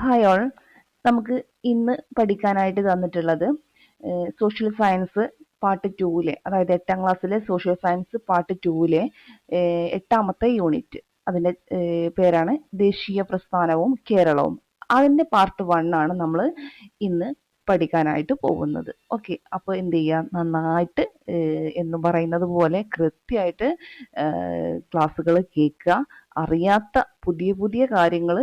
Hi all, നമുക്ക് ഇന്ന് പഠിക്കാനായിട്ട് തന്നിട്ടുള്ളത് സോഷ്യൽ സയൻസ് പാർട്ട് 2-ലെ, അതായത് 8ാം ക്ലാസ്സിലെ സോഷ്യൽ സയൻസ് പാർട്ട് 2-ലെ 8ാമത്തെ യൂണിറ്റ്. അതിൻ്റെ പേരാണ് ദേശീയ പ്രസ്ഥാനവും കേരളവും. അതിൻ്റെ പാർട്ട് 1 ആണ് നമ്മൾ ഇന്ന് പഠിക്കാനായിട്ട് പോകുന്നത്. ഓക്കെ, അപ്പോൾ എന്ത് ചെയ്യുക, നന്നായിട്ട് എന്ന് പറയുന്നത് പോലെ കൃത്യമായിട്ട് ക്ലാസ്സുകൾ കേൾക്കുക. അറിയാത്ത പുതിയ പുതിയ കാര്യങ്ങൾ,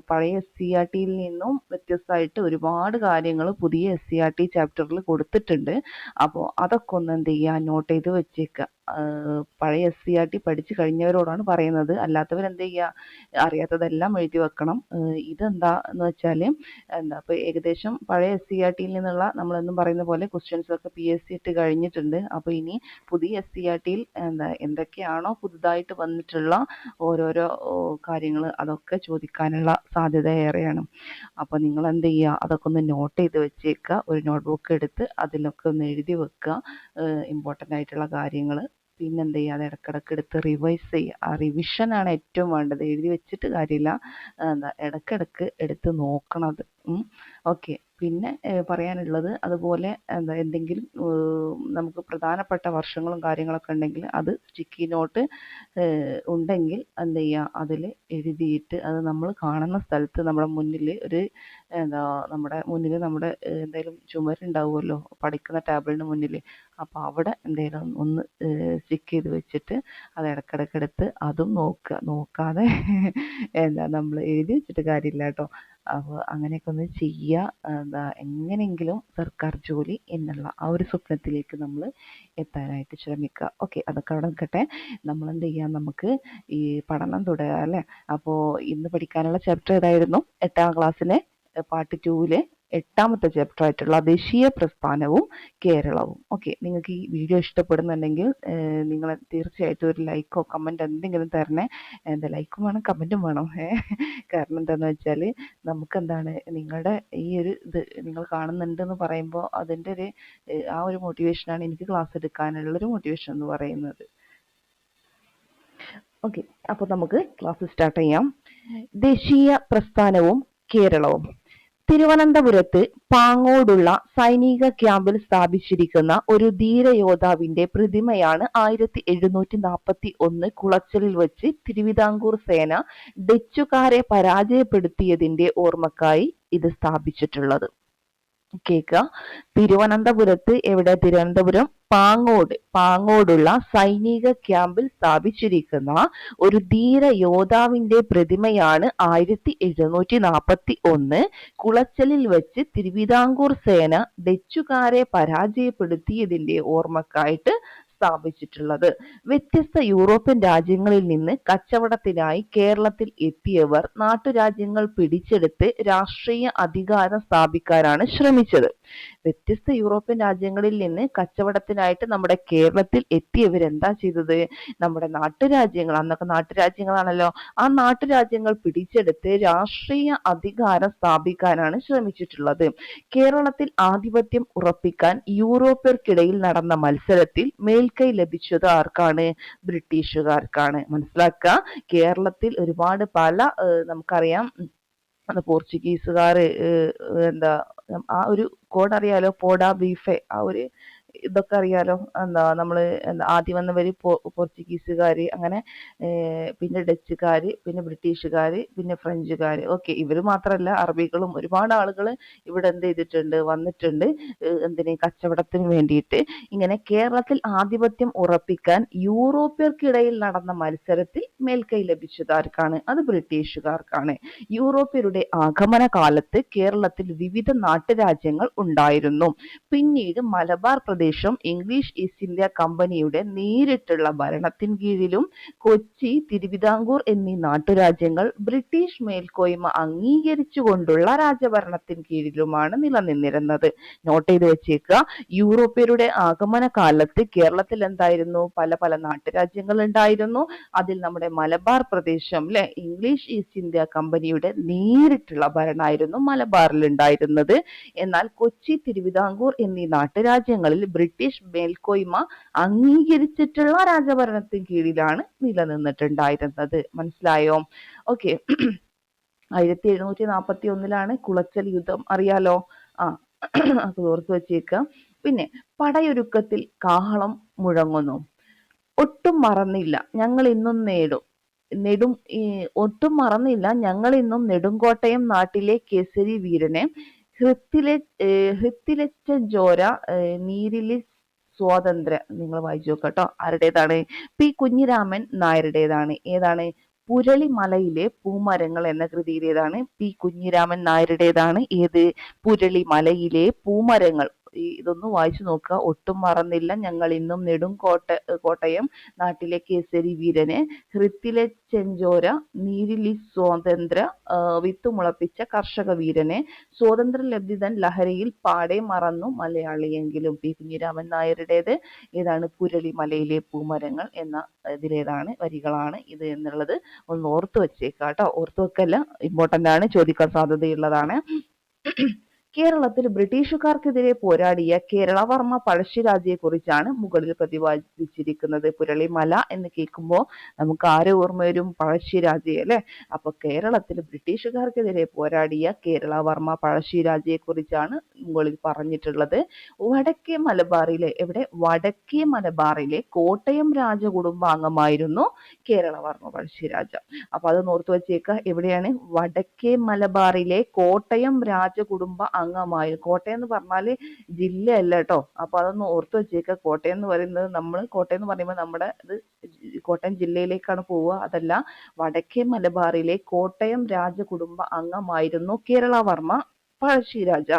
പഴയ SCERT-യിൽ നിന്നും വ്യത്യസ്തമായിട്ട് ഒരുപാട് കാര്യങ്ങൾ പുതിയ SCERT ചാപ്റ്ററിൽ കൊടുത്തിട്ടുണ്ട്. അപ്പോൾ അതൊക്കെ ഒന്ന് എന്ത് ചെയ്യുക, നോട്ട് ചെയ്ത് വെച്ചേക്കുക. പഴയ SCERT പഠിച്ചു കഴിഞ്ഞവരോടാണ് പറയുന്നത്. അല്ലാത്തവർ എന്ത് ചെയ്യുക, അറിയാത്തതെല്ലാം എഴുതി വെക്കണം. ഇതെന്താ എന്ന് വെച്ചാൽ ഇപ്പോൾ ഏകദേശം പഴയ SCERT-യിൽ നിന്നുള്ള നമ്മളെന്നും പറയുന്ന പോലെ ക്വസ്റ്റ്യൻസ് ഒക്കെ PSC ഇട്ട് കഴിഞ്ഞിട്ടുണ്ട്. അപ്പോൾ ഇനി പുതിയ SCERT-യിൽ എന്തൊക്കെയാണോ പുതുതായിട്ട് വന്നിട്ടുള്ള ഓരോരോ കാര്യങ്ങൾ, അതൊക്കെ ചോദിക്കാനുള്ള സാധ്യത ഏറെയാണ്. അപ്പോൾ നിങ്ങൾ എന്ത് ചെയ്യുക, അതൊക്കെ ഒന്ന് നോട്ട് ചെയ്ത് വെച്ചേക്കുക. ഒരു നോട്ട്ബുക്ക് എടുത്ത് അതിലൊക്കെ ഒന്ന് എഴുതി വെക്കുക ഇമ്പോർട്ടൻ്റ് ആയിട്ടുള്ള കാര്യങ്ങൾ. പിന്നെ എന്ത് ചെയ്യുക, അത് ഇടയ്ക്കിടയ്ക്ക് എടുത്ത് റിവൈസ് ചെയ്യുക. ആ റിവിഷനാണ് ഏറ്റവും വേണ്ടത്. എഴുതി വെച്ചിട്ട് കാര്യമില്ല, ഇടയ്ക്കിടയ്ക്ക് എടുത്ത് നോക്കണത്. ഓക്കെ, പിന്നെ പറയാനുള്ളത്, അതുപോലെ എന്തെങ്കിലും നമുക്ക് പ്രധാനപ്പെട്ട വർഷങ്ങളും കാര്യങ്ങളൊക്കെ ഉണ്ടെങ്കിൽ അത് സ്റ്റിക്കി നോട്ട് ഉണ്ടെങ്കിൽ എന്ത് ചെയ്യുക, അതിൽ എഴുതിയിട്ട് അത് നമ്മൾ കാണുന്ന സ്ഥലത്ത് നമ്മുടെ മുന്നിൽ ഒരു നമ്മുടെ മുന്നിൽ എന്തെങ്കിലും ചുമരുണ്ടാവുമല്ലോ, പഠിക്കുന്ന ടേബിളിന് മുന്നിൽ. അപ്പോൾ അവിടെ എന്തെങ്കിലും ഒന്ന് സ്റ്റിക്ക് ചെയ്ത് വെച്ചിട്ട് അത് ഇടയ്ക്കിടയ്ക്ക് എടുത്ത് അതും നോക്കാതെ നമ്മൾ എഴുതി വെച്ചിട്ട് കാര്യമില്ല കേട്ടോ. അപ്പോൾ അങ്ങനെയൊക്കെ ഒന്ന് ചെയ്യുക. എങ്ങനെയെങ്കിലും സർക്കാർ ജോലി എന്നുള്ള ആ ഒരു സ്വപ്നത്തിലേക്ക് നമ്മൾ എത്താനായിട്ട് ശ്രമിക്കുക. ഓക്കെ, അതൊക്കെ അവിടെ നിൽക്കട്ടെ. നമ്മൾ എന്ത് ചെയ്യാം, നമുക്ക് ഈ പഠനം തുടരാം അല്ലേ. അപ്പോൾ ഇന്ന് പഠിക്കാനുള്ള ചാപ്റ്റർ ഏതായിരുന്നു? 8ാം ക്ലാസ്സിലെ പാർട്ട് 2-ലെ 8ാമത്തെ ചാപ്റ്റർ ആയിട്ടുള്ള ദേശീയ പ്രസ്ഥാനവും കേരളവും. ഓക്കെ, നിങ്ങൾക്ക് ഈ വീഡിയോ ഇഷ്ടപ്പെടുന്നുണ്ടെങ്കിൽ നിങ്ങൾ തീർച്ചയായിട്ടും ഒരു ലൈക്കോ കമൻറ്റ് എന്തെങ്കിലും തരണേ. ലൈക്കും വേണം, കമൻറ്റും വേണം. കാരണം എന്താണെന്ന് വെച്ചാൽ നമുക്കെന്താണ്, നിങ്ങളുടെ ഈ ഒരു ഇത് നിങ്ങൾ കാണുന്നുണ്ടെന്ന് പറയുമ്പോൾ അതിൻ്റെ ഒരു ആ ഒരു മോട്ടിവേഷനാണ് എനിക്ക് ക്ലാസ് എടുക്കാനുള്ളൊരു മോട്ടിവേഷൻ എന്ന് പറയുന്നത്. ഓക്കെ, അപ്പോൾ നമുക്ക് ക്ലാസ് സ്റ്റാർട്ട് ചെയ്യാം. ദേശീയ പ്രസ്ഥാനവും കേരളവും. തിരുവനന്തപുരത്ത് പാങ്ങോടുള്ള സൈനിക ക്യാമ്പിൽ സ്ഥാപിച്ചിരിക്കുന്ന ഒരു ധീരയോദ്ധാവിന്റെ പ്രതിമയാണ് 1741 കുളച്ചലിൽ വച്ച് തിരുവിതാംകൂർ സേന ഡച്ചുകാരെ പരാജയപ്പെടുത്തിയതിന്റെ ഓർമ്മക്കായി ഇത് സ്ഥാപിച്ചിട്ടുള്ളത്. കേൾക്കുക, തിരുവനന്തപുരത്ത്, എവിടെ? തിരുവനന്തപുരം പാങ്ങോടുള്ള സൈനിക ക്യാമ്പിൽ സ്ഥാപിച്ചിരിക്കുന്ന ഒരു ധീര യോദ്ധാവിന്റെ പ്രതിമയാണ് 1741 കുളച്ചലിൽ വെച്ച് തിരുവിതാംകൂർ സേന ഡച്ചുകാരെ പരാജയപ്പെടുത്തിയതിന്റെ ഓർമ്മക്കായിട്ട് സ്ഥാപിച്ചിട്ടുള്ളത്. വ്യത്യസ്ത യൂറോപ്യൻ രാജ്യങ്ങളിൽ നിന്ന് കച്ചവടത്തിനായി കേരളത്തിൽ എത്തിയവർ നാട്ടുരാജ്യങ്ങൾ പിടിച്ചെടുത്ത് രാഷ്ട്രീയ അധികാരം സ്ഥാപിക്കാനാണ് ശ്രമിച്ചത്. വ്യത്യസ്ത യൂറോപ്യൻ രാജ്യങ്ങളിൽ നിന്ന് കച്ചവടത്തിനായിട്ട് നമ്മുടെ കേരളത്തിൽ എത്തിയവരെന്താ ചെയ്തത്? നമ്മുടെ നാട്ടുരാജ്യങ്ങൾ, അന്നൊക്കെ നാട്ടുരാജ്യങ്ങളാണല്ലോ, ആ നാട്ടുരാജ്യങ്ങൾ പിടിച്ചെടുത്ത് രാഷ്ട്രീയ അധികാരം സ്ഥാപിക്കാനാണ് ശ്രമിച്ചിട്ടുള്ളത്. കേരളത്തിൽ ആധിപത്യം ഉറപ്പിക്കാൻ യൂറോപ്യർക്കിടയിൽ നടന്ന മത്സരത്തിൽ മേൽക്കൈ ലഭിച്ചത് ആർക്കാണ്? ബ്രിട്ടീഷുകാർക്കാണ്. മനസ്സിലാക്കുക, കേരളത്തിൽ ഒരുപാട് നമുക്കറിയാം, പോർച്ചുഗീസുകാർ ആ ഒരു കോഡ് അറിയാലോ, പോഡാ ബീഫെ, ആ ഒരു ഇതൊക്കെ അറിയാലോ. നമ്മള് ആദ്യം വന്നവര് പോർച്ചുഗീസുകാര്, അങ്ങനെ പിന്നെ ഡച്ചുകാര്, പിന്നെ ബ്രിട്ടീഷുകാര്, പിന്നെ ഫ്രഞ്ചുകാര്. ഓക്കെ, ഇവര് മാത്രമല്ല, അറബികളും ഒരുപാട് ആളുകൾ ഇവിടെ എന്ത് ചെയ്തിട്ടുണ്ട്, വന്നിട്ടുണ്ട്. എന്തിന്? കച്ചവടത്തിന് വേണ്ടിയിട്ട്. ഇങ്ങനെ കേരളത്തിൽ ആധിപത്യം ഉറപ്പിക്കാൻ യൂറോപ്യർക്കിടയിൽ നടന്ന മത്സരത്തിൽ മേൽക്കൈ ലഭിച്ചത് ആർക്കാണ്? അത് ബ്രിട്ടീഷുകാർക്കാണ്. യൂറോപ്യരുടെ ആഗമന കാലത്ത് കേരളത്തിൽ വിവിധ നാട്ടുരാജ്യങ്ങൾ ഉണ്ടായിരുന്നു. പിന്നീട് മലബാർ പ്രദേശം ഇംഗ്ലീഷ് ഈസ്റ്റ് ഇന്ത്യ കമ്പനിയുടെ നേരിട്ടുള്ള ഭരണത്തിൻ കീഴിലും കൊച്ചി, തിരുവിതാംകൂർ എന്നീ നാട്ടുരാജ്യങ്ങൾ ബ്രിട്ടീഷ് മേൽക്കോയ്മ അംഗീകരിച്ചുകൊണ്ടുള്ള രാജഭരണത്തിൻ കീഴിലുമാണ് നിലനിന്നിരുന്നത്. നോട്ട് ചെയ്ത് വെച്ചേക്കുക, യൂറോപ്യരുടെ ആഗമന കാലത്ത് കേരളത്തിൽ എന്തായിരുന്നു? പല പല നാട്ടുരാജ്യങ്ങൾ ഉണ്ടായിരുന്നു. അതിൽ നമ്മുടെ മലബാർ പ്രദേശം അല്ലെ, ഇംഗ്ലീഷ് ഈസ്റ്റ് ഇന്ത്യ കമ്പനിയുടെ നേരിട്ടുള്ള ഭരണമായിരുന്നു മലബാറിൽ ഉണ്ടായിരുന്നത്. എന്നാൽ കൊച്ചി, തിരുവിതാംകൂർ എന്നീ നാട്ടുരാജ്യങ്ങളിൽ ബ്രിട്ടീഷ് മേൽക്കോയ്മ അംഗീകരിച്ചിട്ടുള്ള രാജഭരണത്തിന് കീഴിലാണ് നിലനിന്നിട്ടുണ്ടായിരുന്നത്. മനസ്സിലായോ? ഓക്കെ, 1741 കുളച്ചൽ യുദ്ധം അറിയാലോ. ആ അത് ഓർത്ത് വെച്ചേക്കുക. പിന്നെ പടയൊരുക്കത്തിൽ കാഹളം മുഴങ്ങുന്നു. ഒട്ടും മറന്നില്ല ഞങ്ങൾ ഇന്നും ഒട്ടും മറന്നില്ല ഞങ്ങൾ ഇന്നും നെടുങ്കോട്ടയം നാട്ടിലെ കേസരി വീരനെ ഹൃത്തിലെ ഹൃത്തിലെച്ച ജോര നീരിലി സ്വാതന്ത്ര്യ. നിങ്ങൾ വായിച്ചു നോക്കട്ടോ. ആരുടേതാണ്? പി കുഞ്ഞിരാമൻ നായരുടേതാണ്. ഏതാണ്? പുരളിമലയിലെ പൂമരങ്ങൾ എന്ന കൃതിയിലേതാണ്? പി കുഞ്ഞിരാമൻ നായരുടേതാണ്. ഏത്? പുരളിമലയിലെ പൂമരങ്ങൾ. ഇതൊന്ന് വായിച്ചു നോക്കുക. ഒട്ടും മറന്നില്ല ഞങ്ങൾ ഇന്നും കോട്ടയം നാട്ടിലെ കേസരി വീരനെ ഹൃത്തിലെ ചെഞ്ചോര നീരിലി സ്വാതന്ത്ര്യ വിത്തുമുളപ്പിച്ച കർഷക വീരനെ സ്വാതന്ത്ര്യലബ്ധിതൻ ലഹരിയിൽ പാടെ മറന്നു മലയാളിയെങ്കിലും. പി കുഞ്ഞിരാമൻ നായരുടേത്. ഏതാണ്? പുരളിമലയിലെ പൂമരങ്ങൾ എന്ന ഇതിലേതാണ് വരികളാണ് ഇത് എന്നുള്ളത് ഒന്ന് ഓർത്തു വെച്ചേക്കാട്ടോ. ഓർത്തു വെക്കല്ല, ഇമ്പോർട്ടന്റ് ആണ്, ചോദിക്കാൻ സാധ്യതയുള്ളതാണ്. കേരളത്തിൽ ബ്രിട്ടീഷുകാർക്കെതിരെ പോരാടിയ കേരളവർമ്മ പഴശ്ശിരാജയെ കുറിച്ചാണ് മുകളിൽ പ്രതിപാദിച്ചിരിക്കുന്നത്. പുരളിമല എന്ന് കേൾക്കുമ്പോൾ നമുക്ക് ആരെ ഓർമ്മ വരും? പഴശ്ശിരാജയെ അല്ലെ. അപ്പൊ കേരളത്തിൽ ബ്രിട്ടീഷുകാർക്കെതിരെ പോരാടിയ കേരളവർമ്മ പഴശ്ശിരാജയെ കുറിച്ചാണ് മുകളിൽ പറഞ്ഞിട്ടുള്ളത്. വടക്കേ മലബാറിലെ വടക്കേ മലബാറിലെ കോട്ടയം രാജകുടുംബാംഗമായിരുന്നു കേരളവർമ്മ പഴശ്ശിരാജ. അപ്പൊ അതൊന്ന് ഓർത്തു വെച്ചേക്ക. എവിടെയാണ്? വടക്കേ മലബാറിലെ കോട്ടയം രാജകുടുംബ അംഗമായി. കോട്ടയം എന്ന് പറഞ്ഞാല് ജില്ലയല്ല കേട്ടോ. അപ്പൊ അതൊന്ന് ഓർത്തു വെച്ചേക്ക. കോട്ടയം എന്ന് പറയുമ്പോൾ നമ്മുടെ ഇത് കോട്ടയം ജില്ലയിലേക്കാണ് പോവുക. അതല്ല, വടക്കേ മലബാറിലെ കോട്ടയം രാജകുടുംബ അംഗമായിരുന്നു കേരളവർമ്മ പഴശ്ശിരാജ.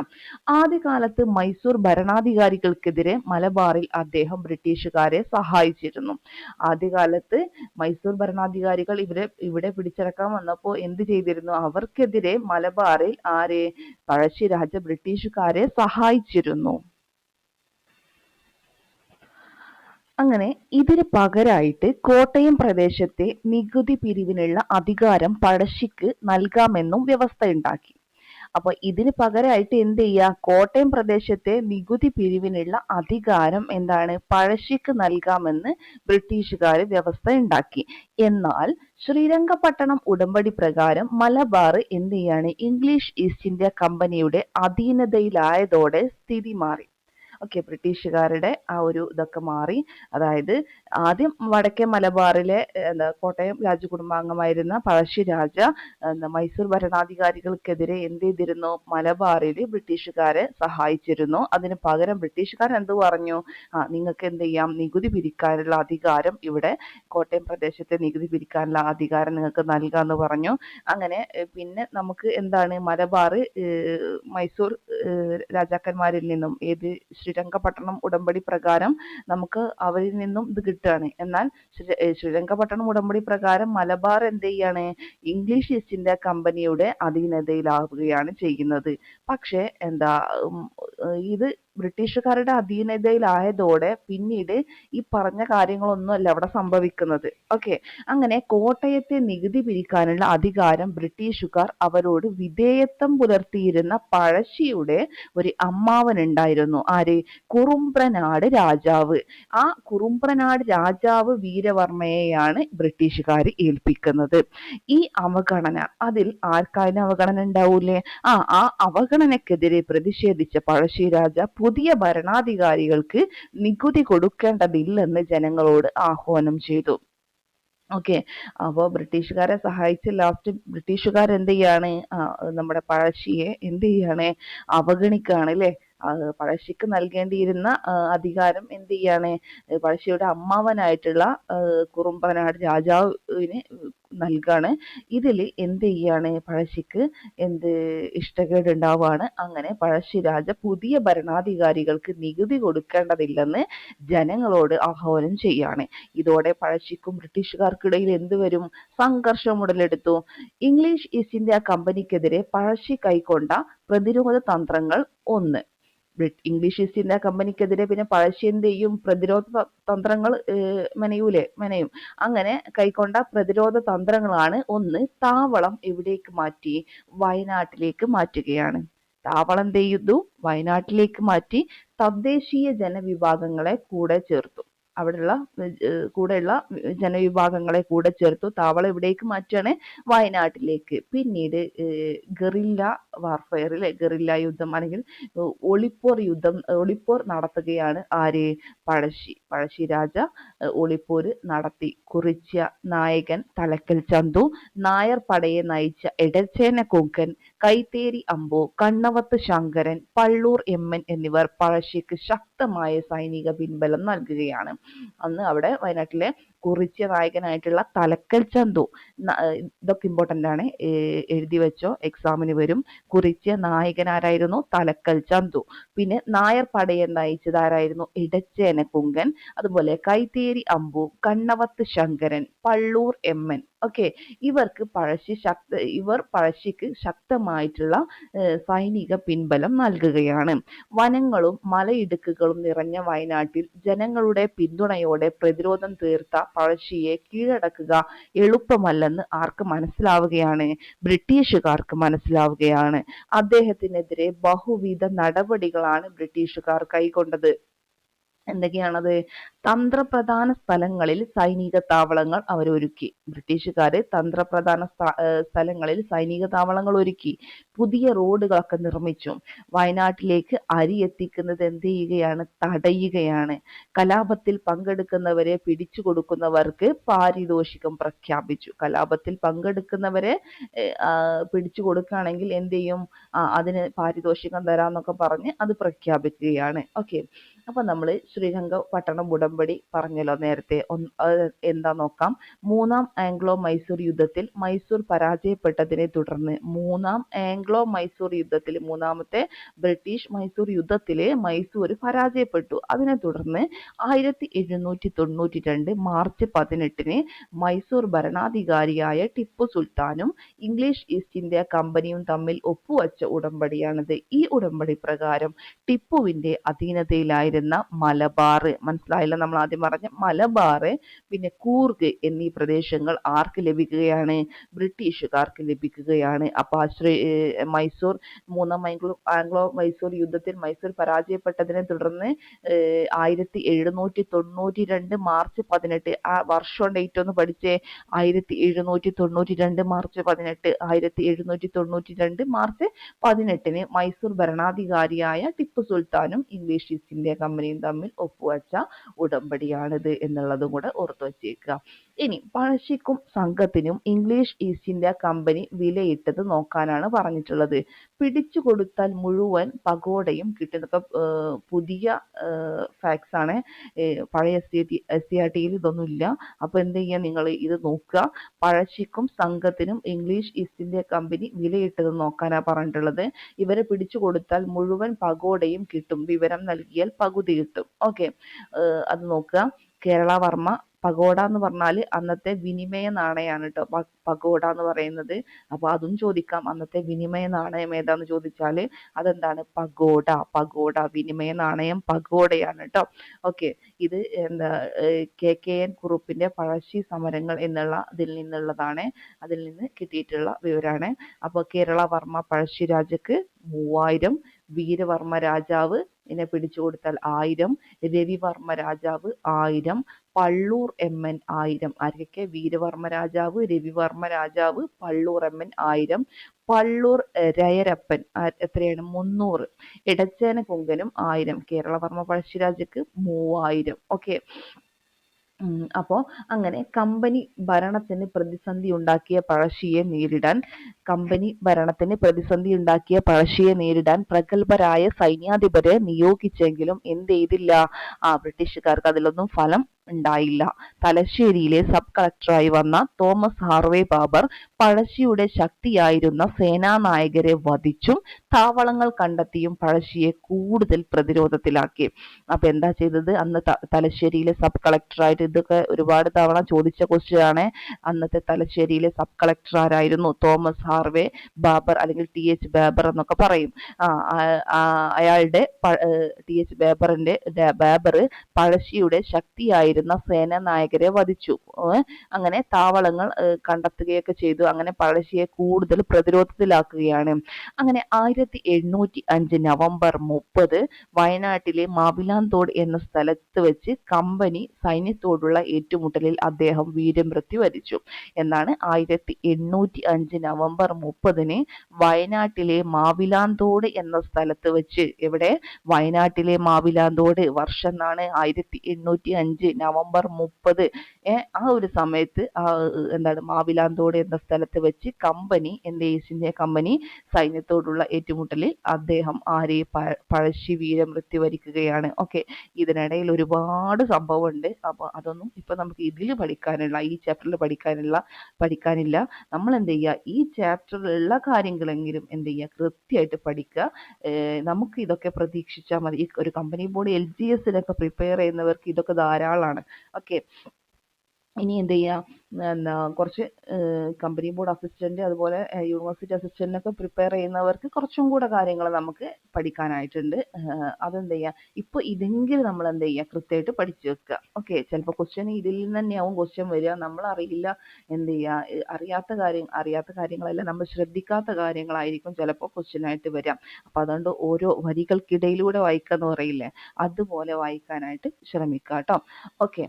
ആദ്യകാലത്ത് മൈസൂർ ഭരണാധികാരികൾക്കെതിരെ മലബാറിൽ അദ്ദേഹം ബ്രിട്ടീഷുകാരെ സഹായിച്ചിരുന്നു. ആദ്യകാലത്ത് മൈസൂർ ഭരണാധികാരികൾ ഇവിടെ പിടിച്ചടക്കാൻ വന്നപ്പോൾ എന്ത് ചെയ്തിരുന്നു? അവർക്കെതിരെ മലബാറിൽ പഴശ്ശിരാജ ബ്രിട്ടീഷുകാരെ സഹായിച്ചിരുന്നു. അങ്ങനെ ഇതിന് പകരമായിട്ട് കോട്ടയം പ്രദേശത്തെ നികുതി പിരിവിനുള്ള അധികാരം പഴശ്ശിക്ക് നൽകാമെന്നും വ്യവസ്ഥയുണ്ടാക്കി. അപ്പൊ ഇതിന് പകരമായിട്ട് എന്ത് ചെയ്യുക? കോട്ടയം പ്രദേശത്തെ നികുതി പിരിവിനുള്ള അധികാരം എന്താണ്? പഴശ്ശിക്ക് നൽകാമെന്ന് ബ്രിട്ടീഷുകാർ വ്യവസ്ഥ ഉണ്ടാക്കി. എന്നാൽ ശ്രീരംഗപട്ടണം ഉടമ്പടി പ്രകാരം മലബാർ എന്ത് ചെയ്യാണ്? ഇംഗ്ലീഷ് ഈസ്റ്റ് ഇന്ത്യ കമ്പനിയുടെ അധീനതയിലായതോടെ സ്ഥിതി മാറി. ഓക്കെ, ബ്രിട്ടീഷുകാരുടെ ആ ഒരു ഇതൊക്കെ മാറി. അതായത് ആദ്യം വടക്കേ മലബാറിലെ കോട്ടയം രാജകുടുംബാംഗമായിരുന്ന പഴശ്ശിരാജ മൈസൂർ ഭരണാധികാരികൾക്കെതിരെ എന്ത് ചെയ്തിരുന്നു? മലബാറിൽ ബ്രിട്ടീഷുകാരെ സഹായിച്ചിരുന്നു. അതിന് പകരം ബ്രിട്ടീഷുകാർ എന്ത് പറഞ്ഞു? നിങ്ങൾക്ക് എന്ത് ചെയ്യാം? നികുതി പിരിക്കാനുള്ള അധികാരം ഇവിടെ കോട്ടയം പ്രദേശത്തെ നികുതി പിരിക്കാനുള്ള അധികാരം നിങ്ങൾക്ക് നൽകാന്ന് പറഞ്ഞു. അങ്ങനെ പിന്നെ നമുക്ക് എന്താണ്? മലബാർ മൈസൂർ രാജാക്കന്മാരിൽ നിന്നും ശ്രീരംഗപട്ടണം ഉടമ്പടി പ്രകാരം നമുക്ക് അവരിൽ നിന്നും ഇത് കിട്ടുകയാണ്. എന്നാൽ ശ്രീരംഗപട്ടണം ഉടമ്പടി പ്രകാരം മലബാർ എന്ത് ചെയ്യാണ്? ഇംഗ്ലീഷ് ഈസ്റ്റ് ഇന്ത്യ കമ്പനിയുടെ അധീനതയിലാവുകയാണ് ചെയ്യുന്നത്. പക്ഷെ ഇത് ബ്രിട്ടീഷുകാരുടെ അധീനതയിലായതോടെ പിന്നീട് ഈ പറഞ്ഞ കാര്യങ്ങളൊന്നും അല്ല അവിടെ സംഭവിക്കുന്നത്. ഓക്കെ, അങ്ങനെ കോട്ടയത്തെ നികുതി പിരിക്കാനുള്ള അധികാരം ബ്രിട്ടീഷുകാർ അവരോട് വിധേയത്വം പുലർത്തിയിരുന്ന പഴശ്ശിയുടെ ഒരു അമ്മാവൻ ഉണ്ടായിരുന്നു. ആര്? കുറുമ്പ്രനാട് രാജാവ്. ആ കുറുമ്പ്രനാട് രാജാവ് വീരവർമ്മയെയാണ് ബ്രിട്ടീഷുകാർ ഏൽപ്പിക്കുന്നത്. ഈ അവഗണന, അതിൽ ആർക്കായാലും അവഗണന ഉണ്ടാവൂലേ? ആ അവഗണനക്കെതിരെ പ്രതിഷേധിച്ച പഴശ്ശിരാജ പുതിയ ഭരണാധികാരികൾക്ക് നികുതി കൊടുക്കേണ്ടതില്ലെന്ന് ജനങ്ങളോട് ആഹ്വാനം ചെയ്തു. ഓക്കെ, അപ്പോൾ ബ്രിട്ടീഷുകാരെ സഹായിച്ച് ലാസ്റ്റ് ബ്രിട്ടീഷുകാർ എന്ത് ചെയ്യാണ്? നമ്മുടെ പഴശ്ശിയെ എന്ത് ചെയ്യാണ്? അവഗണിക്കുകയാണ് അല്ലേ. പഴശ്ശിക്ക് നൽകേണ്ടിയിരുന്ന അധികാരം എന്ത് ചെയ്യാണ്? പഴശ്ശിയുടെ അമ്മാവനായിട്ടുള്ള കുറുമ്പനാട് രാജാവിന് നൽകാണ്. ഇതിൽ എന്ത് ചെയ്യാണ്? പഴശ്ശിക്ക് ഇഷ്ടക്കേട് ഉണ്ടാവുകയാണ്. അങ്ങനെ പഴശ്ശിരാജ പുതിയ ഭരണാധികാരികൾക്ക് നികുതി കൊടുക്കേണ്ടതില്ലെന്ന് ജനങ്ങളോട് ആഹ്വാനം ചെയ്യാണ്. ഇതോടെ പഴശ്ശിക്കും ബ്രിട്ടീഷുകാർക്കിടയിൽ എന്ത് വരും? സംഘർഷം ഉടലെടുത്തു. ഇംഗ്ലീഷ് ഈസ്റ്റ് ഇന്ത്യ കമ്പനിക്കെതിരെ പഴശ്ശി കൈക്കൊണ്ട പ്രതിരോധ തന്ത്രങ്ങൾ. ഒന്ന്, ഇംഗ്ലീഷ് ഈസ്റ്റ് ഇന്ത്യ കമ്പനിക്കെതിരെ പിന്നെ പഴശ്ശി എന്ത് ചെയ്യും? പ്രതിരോധ തന്ത്രങ്ങൾ മെനയും. അങ്ങനെ കൈക്കൊണ്ട പ്രതിരോധ തന്ത്രങ്ങളാണ്. ഒന്ന്, താവളം എവിടേക്ക് മാറ്റി? വയനാട്ടിലേക്ക് മാറ്റുകയാണ്. താവളം എന്ത് ചെയ്തു? വയനാട്ടിലേക്ക് മാറ്റി തദ്ദേശീയ ജനവിഭാഗങ്ങളെ കൂടെ ചേർത്തു. അവിടെയുള്ള കൂടെയുള്ള ജനവിഭാഗങ്ങളെ കൂടെ ചേർത്തു. താവളം ഇവിടേക്ക് മാറ്റുകയാണ്, വയനാട്ടിലേക്ക്. പിന്നീട് ഗറില്ല വാർഫെയറിൽ, ഗറില്ല യുദ്ധം അല്ലെങ്കിൽ ഒളിപ്പോർ നടത്തുകയാണ് ആര്? പഴശ്ശി രാജ ഒളിപ്പോര് നടത്തി. കുറിച്യ നായകൻ തലക്കൽ ചന്തു, നായർ പടയെ നയിച്ച എടച്ചേന കൊങ്കൻ, കൈത്തേരി അമ്പു, കണ്ണവത്ത് ശങ്കരൻ, പള്ളൂർ എമ്മൻ എന്നിവർ പഴശ്ശിക്ക് ശക്തമായ സൈനിക പിൻബലം നൽകുകയാണ്. അന്ന് അവിടെ വയനാട്ടിലെ കുറിച്യ നായകനായിട്ടുള്ള തലക്കൽ ചന്തു, ഇതൊക്കെ ഇമ്പോർട്ടൻ്റ് ആണ്, എഴുതി വെച്ചോ, എക്സാമിന് വരും. കുറിച്യ നായകനാരായിരുന്നു? തലക്കൽ ചന്തു. പിന്നെ നായർ പടയെ നയിച്ചത് ആരായിരുന്നു? ഇടച്ചേന കുങ്കൻ. അതുപോലെ കൈത്തേരി അമ്പു, കണ്ണവത്ത് ശങ്കരൻ, പള്ളൂർ എമ്മൻ. ഓക്കെ, ഇവർ പഴശ്ശിക്ക് ശക്തമായിട്ടുള്ള സൈനിക പിൻബലം നൽകുകയാണ്. വനങ്ങളും മലയിടുക്കുകളും നിറഞ്ഞ വയനാട്ടിൽ ജനങ്ങളുടെ പിന്തുണയോടെ പ്രതിരോധം തീർത്ത പഴശ്ശിയെ കീഴടക്കുക എളുപ്പമല്ലെന്ന് ആർക്ക് മനസ്സിലാവുകയാണ്? ബ്രിട്ടീഷുകാർക്ക് മനസ്സിലാവുകയാണ്. അദ്ദേഹത്തിനെതിരെ ബഹുവിധ നടപടികളാണ് ബ്രിട്ടീഷുകാർ കൈക്കൊണ്ടത്. എന്തൊക്കെയാണത്? തന്ത്രപ്രധാന സ്ഥലങ്ങളിൽ സൈനിക താവളങ്ങൾ അവരൊരുക്കി. ബ്രിട്ടീഷുകാര് തന്ത്രപ്രധാന സ്ഥലങ്ങളിൽ സൈനിക താവളങ്ങൾ ഒരുക്കി. പുതിയ റോഡുകളൊക്കെ നിർമ്മിച്ചു. വയനാട്ടിലേക്ക് അരി എത്തിക്കുന്നത് എന്ത് ചെയ്യുകയാണ്? തടയുകയാണ്. കലാപത്തിൽ പങ്കെടുക്കുന്നവരെ പിടിച്ചു കൊടുക്കുന്നവർക്ക് പാരിതോഷികം പ്രഖ്യാപിച്ചു. കലാപത്തിൽ പങ്കെടുക്കുന്നവരെ പിടിച്ചു കൊടുക്കുകയാണെങ്കിൽ എന്ത് ചെയ്യും? അതിന് പാരിതോഷികം തരാന്നൊക്കെ പറഞ്ഞ് അത് പ്രഖ്യാപിക്കുകയാണ്. ഓക്കെ, അപ്പൊ നമ്മൾ ശ്രീരംഗപട്ടണം ഉടമ്പടി പറഞ്ഞല്ലോ നേരത്തെ. എന്താ നോക്കാം. മൂന്നാം ആംഗ്ലോ മൈസൂർ യുദ്ധത്തിൽ മൈസൂർ പരാജയപ്പെട്ടതിനെ തുടർന്ന് മൂന്നാമത്തെ ബ്രിട്ടീഷ് മൈസൂർ യുദ്ധത്തില് മൈസൂർ പരാജയപ്പെട്ടു. അതിനെ തുടർന്ന് 1792 മാർച്ച് 18 മൈസൂർ ഭരണാധികാരിയായ ടിപ്പു സുൽത്താനും ഇംഗ്ലീഷ് ഈസ്റ്റ് ഇന്ത്യ കമ്പനിയും തമ്മിൽ ഒപ്പുവച്ച ഉടമ്പടിയാണിത്. ഈ ഉടമ്പടി പ്രകാരം ടിപ്പുവിന്റെ അധീനതയിലായിരുന്ന മലബാർ, മനസ്സിലായില്ല, നമ്മൾ ആദ്യം പറഞ്ഞ മലബാർ, പിന്നെ കൂർഗ് എന്നീ പ്രദേശങ്ങൾ ആർക്ക് ലഭിക്കുകയാണ്? ബ്രിട്ടീഷുകാർക്ക് ലഭിക്കുകയാണ്. അപ്പൊ മൈസൂർ മൂന്നാം ആംഗ്ലോ മൈസൂർ യുദ്ധത്തിൽ മൈസൂർ പരാജയപ്പെട്ടതിനെ തുടർന്ന് 1792 മാർച്ച് 18, ആ വർഷം ഡേറ്റ് ഒന്ന് പഠിച്ചേ. 1792 മാർച്ച് 18, 1792 മാർച്ച് 18 മൈസൂർ ഭരണാധികാരിയായ ടിപ്പു സുൽത്താനും ഇംഗ്ലീഷ് ഈസ്റ്റ് ഇന്ത്യ കമ്പനിയും തമ്മിൽ ഒപ്പുവച്ച ഉടമ്പടിയാണിത് എന്നുള്ളതും കൂടെ ഓർത്തു വച്ചേക്കുക. ഇനി പഴശ്ശിക്കും സംഘത്തിനും ഇംഗ്ലീഷ് ഈസ്റ്റ് ഇന്ത്യ കമ്പനി വിലയിട്ടത് നോക്കാനാണ് പറഞ്ഞിട്ടുള്ളത്. പിടിച്ചു കൊടുത്താൽ മുഴുവൻ പഗോഡയും കിട്ടുന്നൊക്കെ പുതിയ ഫാക്ട്സ് ആണ്. പഴയ SCERT ഇതൊന്നുമില്ല. അപ്പൊ എന്ത് ചെയ്യാ, നിങ്ങൾ ഇത് നോക്കുക. പഴശ്ശിക്കും സംഘത്തിനും ഇംഗ്ലീഷ് ഈസ്റ്റ് ഇന്ത്യ കമ്പനി വിലയിട്ടത് നോക്കാനാ പറഞ്ഞിട്ടുള്ളത്. ഇവരെ പിടിച്ചു കൊടുത്താൽ മുഴുവൻ പഗോഡയും കിട്ടും, വിവരം നൽകിയാൽ പകുതി കിട്ടും. ഓക്കെ, അത് നോക്കുക. കേരള വർമ്മ പഗോഡ എന്ന് പറഞ്ഞാൽ അന്നത്തെ വിനിമയ നാണയമാണ് കേട്ടോ, പഗോഡ എന്ന് പറയുന്നത്. അപ്പൊ അതും ചോദിക്കാം, അന്നത്തെ വിനിമയ നാണയം ഏതാന്ന് ചോദിച്ചാൽ അതെന്താണ്? പഗോഡ വിനിമയ നാണയം പഗോഡയാണ് കേട്ടോ. ഓക്കെ, ഇത് എന്താ KKN കുറുപ്പിന്റെ പഴശ്ശി സമരങ്ങൾ എന്നുള്ള അതിൽ നിന്നുള്ളതാണ്, അതിൽ നിന്ന് കിട്ടിയിട്ടുള്ള വിവരമാണ്. അപ്പോൾ കേരള വർമ്മ പഴശ്ശി രാജക്ക് 3000, വീരവർമ്മ രാജാവ് ഇതിനെ പിടിച്ചു കൊടുത്താൽ 1000, രവിവർമ്മ രാജാവ് 1000, പള്ളൂർ എമ്മൻ 1000. ആരൊക്കെ? വീരവർമ്മ രാജാവ്, രവിവർമ്മ രാജാവ്, പള്ളൂർ എമ്മൻ 1000. പള്ളൂർ രയരപ്പൻ എത്രയാണ്? 300. ഇടച്ചേന കൊങ്കനും 1000. കേരളവർമ്മ പഴശ്ശിരാജക്ക് 3000. ഓക്കെ, അപ്പോൾ അങ്ങനെ കമ്പനി ഭരണത്തിന് പ്രതിസന്ധി ഉണ്ടാക്കിയ പഴശ്ശിയെ നേരിടാൻ പ്രഗത്ഭരായ സൈന്യാധിപരെ നിയോഗിച്ചെങ്കിലും എന്ത് ചെയ്തില്ല? ബ്രിട്ടീഷുകാർക്ക് അതിലൊന്നും ഫലം ഉണ്ടായില്ല. തലശ്ശേരിയിലെ സബ് കളക്ടറായി വന്ന തോമസ് ഹാർവേ ബാബർ പഴശ്ശിയുടെ ശക്തിയായിരുന്ന സേനാനായകരെ വധിച്ചും താവളങ്ങൾ കണ്ടെത്തിയും പഴശ്ശിയെ കൂടുതൽ പ്രതിരോധത്തിലാക്കി. അപ്പൊ എന്താ ചെയ്തത്? അന്ന് തലശ്ശേരിയിലെ സബ് കളക്ടറായിട്ട്, ഇതൊക്കെ ഒരുപാട് തവണ ചോദിച്ച ക്വസ്റ്റ്യൻ ആണ്. അന്നത്തെ തലശ്ശേരിയിലെ സബ് കളക്ടർ ആരായിരുന്നു? തോമസ് ഹാർവേ ബാബർ, അല്ലെങ്കിൽ TH ബാബർ എന്നൊക്കെ പറയും. അയാളുടെ TH ബാബർ പഴശ്ശിയുടെ ശക്തിയായിരുന്ന വരുന്ന സേനാ നായകരെ വധിച്ചു. അങ്ങനെ താവളങ്ങൾ കണ്ടെത്തുകയൊക്കെ ചെയ്തു. അങ്ങനെ പഴശ്ശിയെ കൂടുതൽ പ്രതിരോധത്തിലാക്കുകയാണ്. അങ്ങനെ 1705 നവംബർ 30 വയനാട്ടിലെ മാവിലാന്തോട് എന്ന സ്ഥലത്ത് വെച്ച് കമ്പനി സൈന്യത്തോടുള്ള ഏറ്റുമുട്ടലിൽ അദ്ദേഹം വീരമൃത്യു വരിച്ചു എന്നാണ് 1805 നവംബർ 30 വയനാട്ടിലെ മാവിലാന്തോട് എന്ന സ്ഥലത്ത് വെച്ച്. എവിടെ? വയനാട്ടിലെ മാവിലാന്തോട്. വർഷം എന്നാണ് 1805 നവംബർ 30. ആ ഒരു സമയത്ത് എന്താണ് മാവിലാന്തോട് എന്ന സ്ഥലത്ത് വെച്ച് കമ്പനി ഈസ്റ്റ് ഇന്ത്യ കമ്പനി സൈന്യത്തോടുള്ള ഏറ്റുമുട്ടലിൽ അദ്ദേഹം പഴശ്ശി വീരമൃത്യു വരിക്കുകയാണ്. ഓക്കെ, ഇതിനിടയിൽ ഒരുപാട് സംഭവമുണ്ട്. അപ്പൊ അതൊന്നും ഇപ്പൊ നമുക്ക് ഇതിൽ പഠിക്കാനുള്ള, ഈ ചാപ്റ്ററിൽ പഠിക്കാനില്ല. നമ്മൾ എന്ത് ചെയ്യുക, ഈ ചാപ്റ്ററിലുള്ള കാര്യങ്ങളെങ്കിലും എന്ത് ചെയ്യുക, കൃത്യമായിട്ട് പഠിക്കുക. നമുക്ക് ഇതൊക്കെ പ്രതീക്ഷിച്ചാൽ മതി. ഈ ഒരു കമ്പനി ബോർഡ് LGSലൊക്കെ പ്രിപ്പയർ ചെയ്യുന്നവർക്ക് ഇതൊക്കെ ധാരാളമാണ്. ഓക്കെ, ഇനി എന്ത് ചെയ്യാം, കുറച്ച് കമ്പനി ബോർഡ് അസിസ്റ്റന്റ് അതുപോലെ യൂണിവേഴ്സിറ്റി അസിസ്റ്റന്റിനൊക്കെ പ്രിപ്പയർ ചെയ്യുന്നവർക്ക് കുറച്ചും കൂടെ കാര്യങ്ങൾ നമുക്ക് പഠിക്കാനായിട്ടുണ്ട്. അതെന്ത് ചെയ്യുക, ഇപ്പോൾ ഇതെങ്കിലും നമ്മൾ എന്ത് ചെയ്യുക, കൃത്യമായിട്ട് പഠിച്ചു വെക്കുക. ഓക്കെ, ചിലപ്പോൾ ക്വസ്റ്റ്യൻ ഇതിൽ നിന്ന് തന്നെയാവും ക്വസ്റ്റ്യൻ വരിക. നമ്മൾ അറിയില്ല, എന്ത് ചെയ്യുക, അറിയാത്ത കാര്യങ്ങളല്ല, നമ്മൾ ശ്രദ്ധിക്കാത്ത കാര്യങ്ങളായിരിക്കും ചിലപ്പോൾ ക്വസ്റ്റ്യൻ ആയിട്ട് വരാം. അപ്പോൾ അതുകൊണ്ട് ഓരോ വരികൾക്കിടയിലൂടെ വായിക്കുക എന്ന് പറയില്ലേ, അതുപോലെ വായിക്കാനായിട്ട് ശ്രമിക്കുക കേട്ടോ. ഓക്കെ,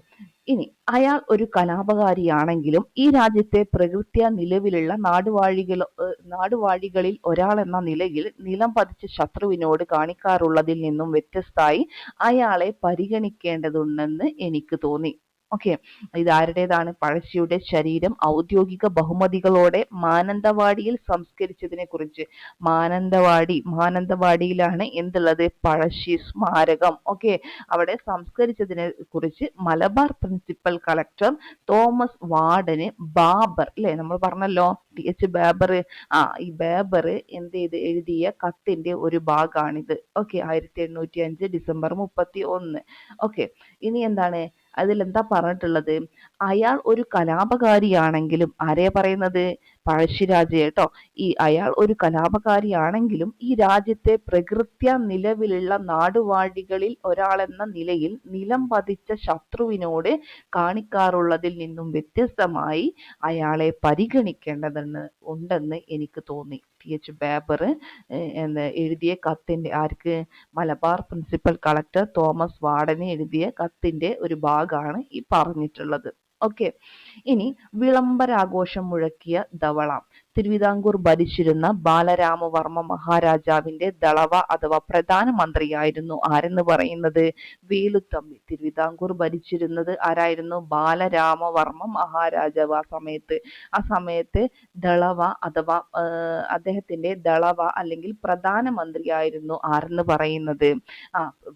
ഇനി അയാൾ ഒരു കലാപകാരിയാണെങ്കിലും ഈ രാജ്യത്തെ പ്രകൃത്യാ നിലവിലുള്ള നാടുവാഴികളിൽ ഒരാളെന്ന നിലയിൽ നിലം പതിച്ച ശത്രുവിനോട് കാണിക്കാറുള്ളതിൽ നിന്നും വ്യത്യസ്തമായി അയാളെ പരിഗണിക്കേണ്ടതുണ്ടെന്ന് എനിക്ക് തോന്നി. ഓക്കെ, ഇത് ആരുടേതാണ്? പഴശ്ശിയുടെ ശരീരം ഔദ്യോഗിക ബഹുമതികളോടെ മാനന്തവാടിയിൽ സംസ്കരിച്ചതിനെ കുറിച്ച്. മാനന്തവാടിയിലാണ് എന്തുള്ളത്? പഴശ്ശി സ്മാരകം. ഓക്കെ, അവിടെ സംസ്കരിച്ചതിനെ കുറിച്ച് മലബാർ പ്രിൻസിപ്പൽ കളക്ടർ തോമസ് വാർഡന് ബാബർ, അല്ലെ, നമ്മൾ പറഞ്ഞല്ലോ TH ബാബർ. ഈ ബാബർ എന്ത് ചെയ്ത് എഴുതിയ കത്തിന്റെ ഒരു ഭാഗമാണിത്. Okay, 1805 December 31. ഓക്കെ, ഇനി എന്താണ് അതിലെന്താ പറഞ്ഞിട്ടുള്ളത്? അയാൾ ഒരു കലാപകാരിയാണെങ്കിലും, ആരെയാ പറയുന്നത്? പഴശ്ശിരാജ കേട്ടോ. അയാൾ ഒരു കലാപകാരിയാണെങ്കിലും ഈ രാജ്യത്തെ പ്രകൃത്യാ നിലവിലുള്ള നാടുവാഴികളിൽ ഒരാളെന്ന നിലയിൽ നിലം പതിച്ച ശത്രുവിനോട് കാണിക്കാറുള്ളതിൽ നിന്നും വ്യത്യസ്തമായി അയാളെ പരിഗണിക്കേണ്ടതുണ്ടെന്ന് എനിക്ക് തോന്നി. TH ബാബർ എഴുതിയ കത്തിന്റെ, ആർക്ക്? മലബാർ പ്രിൻസിപ്പൽ കളക്ടർ തോമസ് വാർഡന് എഴുതിയ കത്തിന്റെ ഒരു ഭാഗമാണ് ഈ പറഞ്ഞിട്ടുള്ളത്. ഓക്കെ, ഇനി വിളംബരാഘോഷം മുഴക്കിയ ധവള. തിരുവിതാംകൂർ ഭരിച്ചിരുന്ന ബാലരാമവർമ്മ മഹാരാജാവിന്റെ ദളവ അഥവാ പ്രധാനമന്ത്രിയായിരുന്നു ആരെന്ന് പറയുന്നത്? വേലുത്തമ്പി. തിരുവിതാംകൂർ ഭരിച്ചിരുന്നത് ആരായിരുന്നു? ബാലരാമവർമ്മ മഹാരാജാവ്. ആ സമയത്ത് ദളവ അഥവാ അദ്ദേഹത്തിന്റെ ദളവ അല്ലെങ്കിൽ പ്രധാനമന്ത്രിയായിരുന്നു ആരെന്ന് പറയുന്നത്?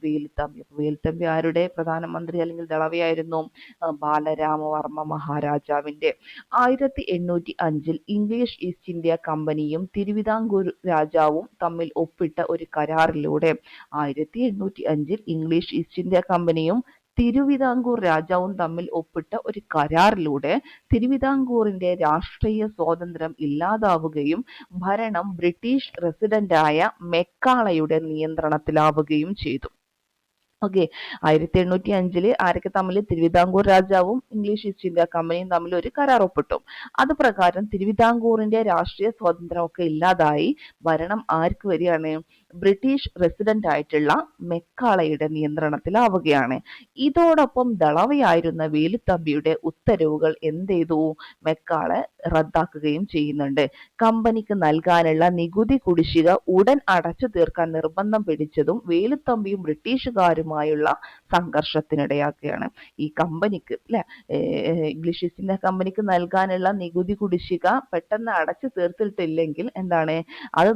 വേലുത്തമ്പി. വേലുത്തമ്പി ആരുടെ പ്രധാനമന്ത്രി അല്ലെങ്കിൽ ദളവയായിരുന്നു? ബാലരാമവർമ്മ മഹാരാജാവിന്റെ. 1805 ഇംഗ്ലീഷ് ഈസ്റ്റ് ഇന്ത്യ കമ്പനിയും തിരുവിതാംകൂർ രാജാവും തമ്മിൽ ഒപ്പിട്ട ഒരു കരാറിലൂടെ 1805 ഇംഗ്ലീഷ് ഈസ്റ്റ് ഇന്ത്യ കമ്പനിയും തിരുവിതാംകൂർ രാജാവും തമ്മിൽ ഒപ്പിട്ട ഒരു കരാറിലൂടെ തിരുവിതാംകൂറിന്റെ രാഷ്ട്രീയ സ്വാതന്ത്ര്യം ഇല്ലാതാവുകയും ഭരണം ബ്രിട്ടീഷ് റെസിഡന്റായ മെക്കാളയുടെ നിയന്ത്രണത്തിലാവുകയും ചെയ്തു. ഓക്കെ, 1805 ആരൊക്കെ തമ്മിൽ? തിരുവിതാംകൂർ രാജാവും ഇംഗ്ലീഷ് ഈസ്റ്റ് ഇന്ത്യ കമ്പനിയും തമ്മിൽ ഒരു കരാർ ഒപ്പിട്ടു. അത് പ്രകാരം തിരുവിതാംകൂറിന്റെ രാഷ്ട്രീയ സ്വാതന്ത്ര്യമൊക്കെ ഇല്ലാതായി ഭരണം ആർക്ക് വരികയാണ്? ബ്രിട്ടീഷ് റെസിഡന്റ് ആയിട്ടുള്ള മെക്കാളയുടെ നിയന്ത്രണത്തിലാവുകയാണ്. ഇതോടൊപ്പം ദളവയായിരുന്ന വേലുത്തമ്പിയുടെ ഉത്തരവുകൾ എന്ത് ചെയ്തു? മെക്കാളെ റദ്ദാക്കുകയും ചെയ്യുന്നുണ്ട്. കമ്പനിക്ക് നൽകാനുള്ള നികുതി കുടിശ്ശിക ഉടൻ അടച്ചു തീർക്കാൻ നിർബന്ധം പിടിച്ചതും വേലുത്തമ്പിയും ബ്രിട്ടീഷുകാരുമായുള്ള സംഘർഷത്തിനിടയാക്കുകയാണ്. ഈ കമ്പനിക്ക് ഇംഗ്ലീഷ് ഈസ്റ്റ് ഇന്ത്യ കമ്പനിക്ക് നൽകാനുള്ള നികുതി കുടിശ്ശിക പെട്ടെന്ന് അടച്ചു തീർത്തിട്ടില്ലെങ്കിൽ എന്താണ്, അത്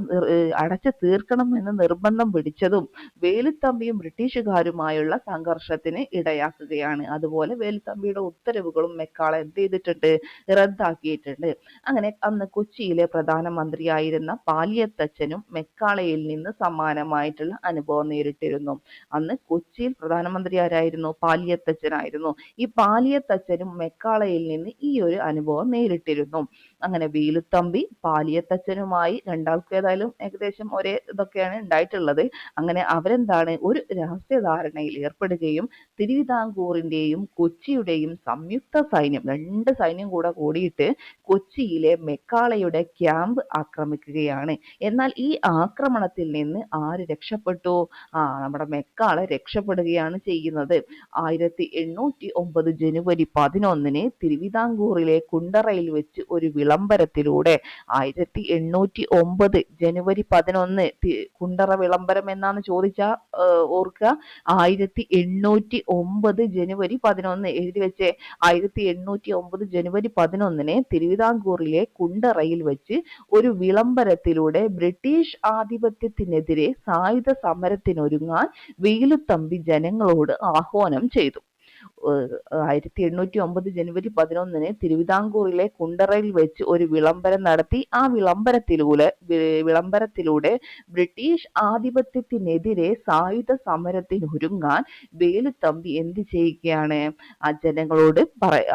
അടച്ചു തീർക്കണം എന്ന് നിർബന്ധം പിടിച്ചതും വേലുത്തമ്പിയും ബ്രിട്ടീഷുകാരുമായുള്ള സംഘർഷത്തിന് ഇടയാക്കുകയാണ്. അതുപോലെ വേലുത്തമ്പിയുടെ ഉത്തരവുകളും മെക്കാളെ എന്ത് ചെയ്തിട്ടുണ്ട്? റദ്ദാക്കിയിട്ടുണ്ട്. അങ്ങനെ അന്ന് കൊച്ചിയിലെ പ്രധാനമന്ത്രിയായിരുന്ന പാലിയത്തച്ഛനും മെക്കാളയിൽ നിന്ന് സമാനമായിട്ടുള്ള അനുഭവം നേരിട്ടിരുന്നു. അന്ന് കൊച്ചിയിൽ പ്രധാനമന്ത്രി ആരായിരുന്നു? പാലിയത്തച്ഛനായിരുന്നു. ഈ പാലിയത്തച്ഛനും മെക്കാളയിൽ നിന്ന് ഈ ഒരു അനുഭവം നേരിട്ടിരുന്നു. അങ്ങനെ വേലുത്തമ്പി പാലിയത്തച്ഛനുമായി, രണ്ടാൾക്ക് ഏതായാലും ഏകദേശം ഒരേ ഇതൊക്കെയാണ്, ഉണ്ടായിട്ടുള്ളത്. അങ്ങനെ അവരെന്താണ് ഒരു രഹസ്യധാരണയിൽ ഏർപ്പെടുകയും തിരുവിതാംകൂറിന്റെയും കൊച്ചിയുടെയും സംയുക്ത സൈന്യം, രണ്ട് സൈന്യം കൂടെ കൂടിയിട്ട് കൊച്ചിയിലെ മെക്കാളയുടെ ക്യാമ്പ് ആക്രമിക്കുകയാണ്. എന്നാൽ ഈ ആക്രമണത്തിൽ നിന്ന് ആര് രക്ഷപ്പെട്ടു? നമ്മുടെ മെക്കാളെ രക്ഷപ്പെടുകയാണ് ചെയ്യുന്നത്. 1809 ജനുവരി 11 തിരുവിതാംകൂറിലെ കുണ്ടറയിൽ വെച്ച് ഒരു വിളംബരത്തിലൂടെ 1809 ജനുവരി 11 കുണ്ടറ വിളംബരം എന്നാണ് ചോദിച്ചാ ഓർക്കുക. 1809 ജനുവരി 11 എഴുതി വെച്ചേ. 1809 ജനുവരി 11 തിരുവിതാംകൂറിലെ കുണ്ടറയിൽ വെച്ച് ഒരു വിളംബരത്തിലൂടെ ബ്രിട്ടീഷ് ആധിപത്യത്തിനെതിരെ സായുധ സമരത്തിനൊരുങ്ങാൻ വേലുത്തമ്പി ജനങ്ങളോട് ആഹ്വാനം ചെയ്തു. 1809 ജനുവരി 11 തിരുവിതാംകൂറിലെ കുണ്ടറയിൽ വെച്ച് ഒരു വിളംബരം നടത്തി. ആ വിളംബരത്തിലൂടെ ബ്രിട്ടീഷ് ആധിപത്യത്തിനെതിരെ സായുധ സമരത്തിനൊരുങ്ങാൻ വേലുത്തമ്പി എന്ത് ചെയ്യുകയാണ്? ആ ജനങ്ങളോട്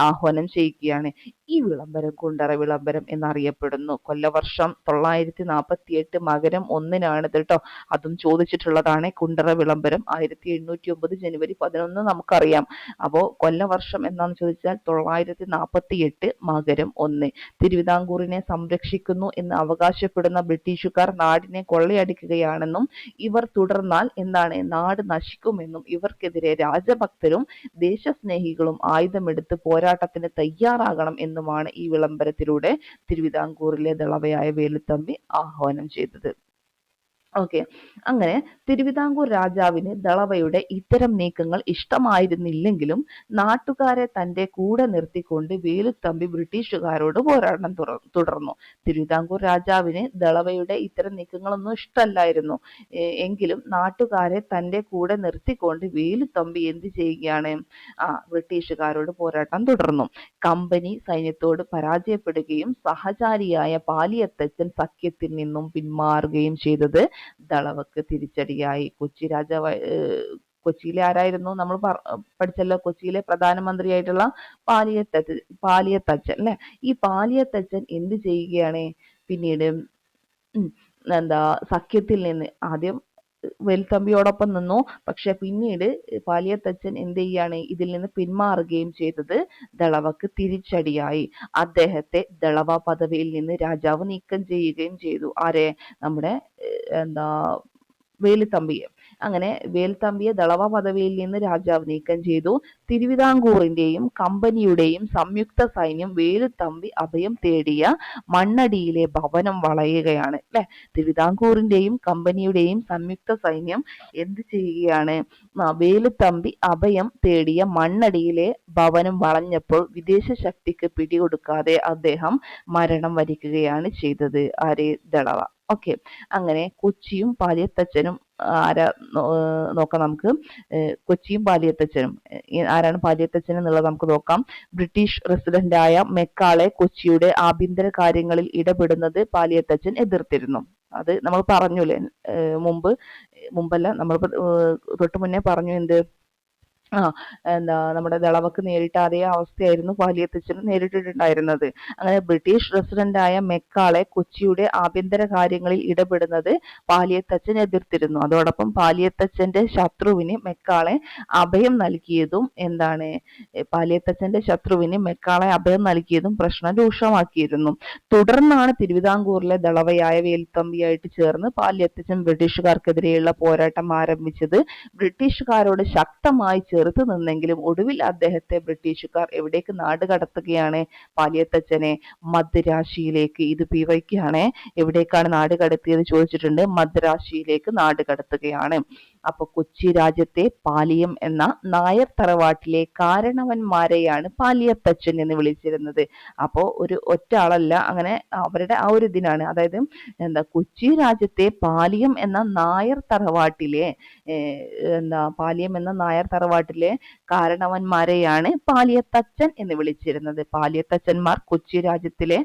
ആഹ്വാനം ചെയ്യുകയാണ്. ഈ വിളംബരം കുണ്ടറ വിളംബരം എന്നറിയപ്പെടുന്നു. കൊല്ലവർഷം 948 മകരം 1 കേട്ടോ. അതും ചോദിച്ചിട്ടുള്ളതാണ്. കുണ്ടറ വിളംബരം 1809 ജനുവരി 11 നമുക്കറിയാം. അപ്പോ കൊല്ലവർഷം എന്നാന്ന് ചോദിച്ചാൽ 948 മകരം 1. തിരുവിതാംകൂറിനെ സംരക്ഷിക്കുന്നു എന്ന് അവകാശപ്പെടുന്ന ബ്രിട്ടീഷുകാർ നാടിനെ കൊള്ളയടിക്കുകയാണെന്നും ഇവർ തുടർന്നാൽ എന്താണ് നാട് നശിക്കുമെന്നും ഇവർക്കെതിരെ രാജഭക്തരും ദേശസ്നേഹികളും ആയുധമെടുത്ത് പോരാട്ടത്തിന് തയ്യാറാകണം എന്നുമാണ് ഈ വിളംബരത്തിലൂടെ തിരുവിതാംകൂറിലെ ദളവയായ വേലുത്തമ്പി ആഹ്വാനം ചെയ്തത്. ഓക്കെ, അങ്ങനെ തിരുവിതാംകൂർ രാജാവിന് ദളവയുടെ ഇത്തരം നീക്കങ്ങൾ ഇഷ്ടമായിരുന്നില്ലെങ്കിലും നാട്ടുകാരെ തന്റെ കൂടെ നിർത്തിക്കൊണ്ട് വേലുത്തമ്പി ബ്രിട്ടീഷുകാരോട് പോരാട്ടം തുടർന്നു. തിരുവിതാംകൂർ രാജാവിന് ദളവയുടെ ഇത്തരം നീക്കങ്ങളൊന്നും ഇഷ്ടമല്ലായിരുന്നു. എങ്കിലും നാട്ടുകാരെ തന്റെ കൂടെ നിർത്തിക്കൊണ്ട് വേലുത്തമ്പി എന്ത് ചെയ്യുകയാണ്? ബ്രിട്ടീഷുകാരോട് പോരാട്ടം തുടർന്നു. കമ്പനി സൈന്യത്തോട് പരാജയപ്പെടുകയും സഹചാരിയായ പാലിയത്തച്ചൻ സഖ്യത്തിൽ നിന്നും പിന്മാറുകയും ചെയ്തത് ദളവക്ക് തിരിച്ചടിയായി. കൊച്ചിയിലെ ആരായിരുന്നു? നമ്മൾ പഠിച്ചല്ലോ, കൊച്ചിയിലെ പ്രധാനമന്ത്രിയായിട്ടുള്ള പാലിയത്തച്ചൻ അല്ലെ. ഈ പാലിയത്തച്ചൻ എന്ത് ചെയ്യുകയാണ്? പിന്നീട് സഖ്യത്തിൽ നിന്ന് ആദ്യം വേലുത്തമ്പിയോടൊപ്പം നിന്നു. പക്ഷെ പിന്നീട് പാലിയത്തച്ചൻ എന്ത് ചെയ്യാണ്? ഇതിൽ നിന്ന് പിന്മാറുകയും ചെയ്തത് ദളവക്ക് തിരിച്ചടിയായി. അദ്ദേഹത്തെ ദളവ പദവിയിൽ നിന്ന് രാജാവ് നീക്കം ചെയ്യുകയും ചെയ്തു. ആരെ? നമ്മുടെ വേലുത്തമ്പിയെ. അങ്ങനെ വേലുത്തമ്പിയെ ദളവ പദവിയിൽ നിന്ന് രാജാവ് നീക്കം ചെയ്തു. തിരുവിതാംകൂറിന്റെയും കമ്പനിയുടെയും സംയുക്ത സൈന്യം വേലുത്തമ്പി അഭയം തേടിയ മണ്ണടിയിലെ ഭവനം വളയുകയാണ് അല്ലെ. തിരുവിതാംകൂറിന്റെയും കമ്പനിയുടെയും സംയുക്ത സൈന്യം എന്ത് ചെയ്യുകയാണ്? വേലുത്തമ്പി അഭയം തേടിയ മണ്ണടിയിലെ ഭവനം വളഞ്ഞപ്പോൾ വിദേശ ശക്തിക്ക് പിടികൊടുക്കാതെ അദ്ദേഹം മരണം വരിക്കുകയാണ് ചെയ്തത്. ആര്? ദളവ. ഓക്കെ, അങ്ങനെ കൊച്ചിയും പാലിയത്തച്ചനും നോക്കാം നമുക്ക്. കൊച്ചിയും പാലിയത്തച്ചനും ആരാണ്? പാലിയത്തച്ചൻ എന്നുള്ളത് നമുക്ക് നോക്കാം. ബ്രിട്ടീഷ് റെസിഡന്റായ മെക്കാളെ കൊച്ചിയുടെ ആഭ്യന്തര കാര്യങ്ങളിൽ ഇടപെടുന്നത് പാലിയത്തച്ചൻ എതിർത്തിരുന്നു. അത് നമ്മൾ പറഞ്ഞൂലേ മുമ്പല്ല, നമ്മൾ തൊട്ട് മുന്നേ പറഞ്ഞു. എന്ത്? നമ്മുടെ ദളവക്ക് നേരിട്ട അതേ അവസ്ഥയായിരുന്നു പാലിയത്തച്ചന് നേരിട്ടിട്ടുണ്ടായിരുന്നത്. അങ്ങനെ ബ്രിട്ടീഷ് റെസിഡന്റായ മെക്കാളെ കൊച്ചിയുടെ ആഭ്യന്തര കാര്യങ്ങളിൽ ഇടപെടുന്നത് പാലിയത്തച്ചൻ എതിർത്തിരുന്നു. അതോടൊപ്പം പാലിയത്തച്ചന്റെ ശത്രുവിന് മെക്കാളെ അഭയം നൽകിയതും എന്താണ്? പാലിയത്തച്ചന്റെ ശത്രുവിന് മെക്കാളെ അഭയം നൽകിയതും പ്രശ്നം രൂക്ഷമാക്കിയിരുന്നു. തുടർന്നാണ് തിരുവിതാംകൂറിലെ ദളവയായ വേലുത്തമ്പിയായിട്ട് ചേർന്ന് പാലിയത്തച്ചൻ ബ്രിട്ടീഷുകാർക്കെതിരെയുള്ള പോരാട്ടം ആരംഭിച്ചത്. ബ്രിട്ടീഷുകാരോട് ശക്തമായി ചെറുത്തു നിന്നെങ്കിലും ഒടുവിൽ അദ്ദേഹത്തെ ബ്രിട്ടീഷുകാർ എവിടേക്ക് നാട് കടത്തുകയാണ്? പാലിയത്തച്ചനെ മദ്രാശിയിലേക്ക്. ഇത് പിവയ്ക്കാണ്. എവിടേക്കാണ് നാട് കടത്തിയത് ചോദിച്ചിട്ടുണ്ട്. മദ്രാശിയിലേക്ക് നാട് കടത്തുകയാണ്. അപ്പൊ കൊച്ചി രാജ്യത്തെ പാലിയം എന്ന നായർ തറവാട്ടിലെ കാരണവന്മാരെയാണ് പാലിയത്തച്ചൻ എന്ന് വിളിച്ചിരുന്നത്. അപ്പോ ഒരു ഒറ്റ ആളല്ല, അങ്ങനെ അവരുടെ ആ ഒരു ഇതിനാണ്. അതായത് കൊച്ചി രാജ്യത്തെ പാലിയം എന്ന നായർ തറവാട്ടിലെ കാരണവന്മാരെയാണ് പാലിയത്തച്ചൻ എന്ന് വിളിച്ചിരുന്നത്. പാലിയത്തച്ചന്മാർ കൊച്ചി രാജ്യത്തിലെ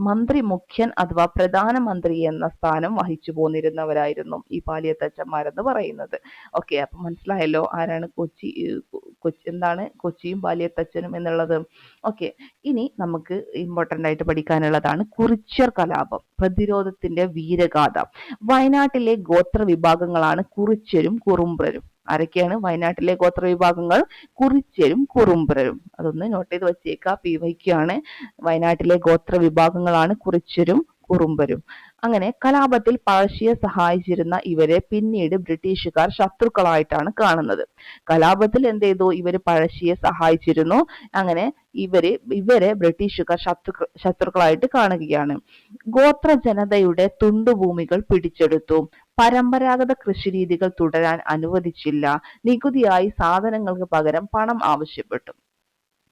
മന്ത്രി മുഖ്യൻ അഥവാ പ്രധാനമന്ത്രി എന്ന സ്ഥാനം വഹിച്ചു പോന്നിരുന്നവരായിരുന്നു ഈ പാലിയത്തച്ചന്മാരെന്ന് പറയുന്നത്. ഓക്കെ, അപ്പൊ മനസ്സിലായല്ലോ ആരാണ് എന്താണ് കൊച്ചിയും പാലിയത്തച്ഛനും എന്നുള്ളത്. ഓക്കെ, ഇനി നമുക്ക് ഇമ്പോർട്ടൻ്റ് ആയിട്ട് പഠിക്കാനുള്ളതാണ് കുറിച്യർ കലാപം, പ്രതിരോധത്തിന്റെ വീരഗാഥ. വയനാട്ടിലെ ഗോത്ര വിഭാഗങ്ങളാണ് കുറിച്യരും കുറുമ്പ്രരും. ആരൊക്കെയാണ് വയനാട്ടിലെ ഗോത്ര വിഭാഗങ്ങൾ? കുറിച്യരും കുറുമ്പ്രരും. അതൊന്ന് നോട്ട് ചെയ്ത് വെച്ചേക്കുക, PYQ ആണ്. വയനാട്ടിലെ ഗോത്ര വിഭാഗങ്ങളാണ് കുറിച്യരും കുറുമ്പരും. അങ്ങനെ കലാപത്തിൽ പഴശ്ശിയെ സഹായിച്ചിരുന്ന ഇവരെ പിന്നീട് ബ്രിട്ടീഷുകാർ ശത്രുക്കളായിട്ടാണ് കാണുന്നത്. കലാപത്തിൽ എന്ത് ചെയ്തു? ഇവര് പഴശ്ശിയെ സഹായിച്ചിരുന്നു. അങ്ങനെ ഇവരെ ബ്രിട്ടീഷുകാർ ശത്രുക്കളായിട്ട് കാണുകയാണ്. ഗോത്ര ജനതയുടെ തുണ്ടുഭൂമികൾ പിടിച്ചെടുത്തു. പരമ്പരാഗത കൃഷിരീതികൾ തുടരാൻ അനുവദിച്ചില്ല. നികുതിയായി സാധനങ്ങൾക്ക് പകരം പണം ആവശ്യപ്പെട്ടു.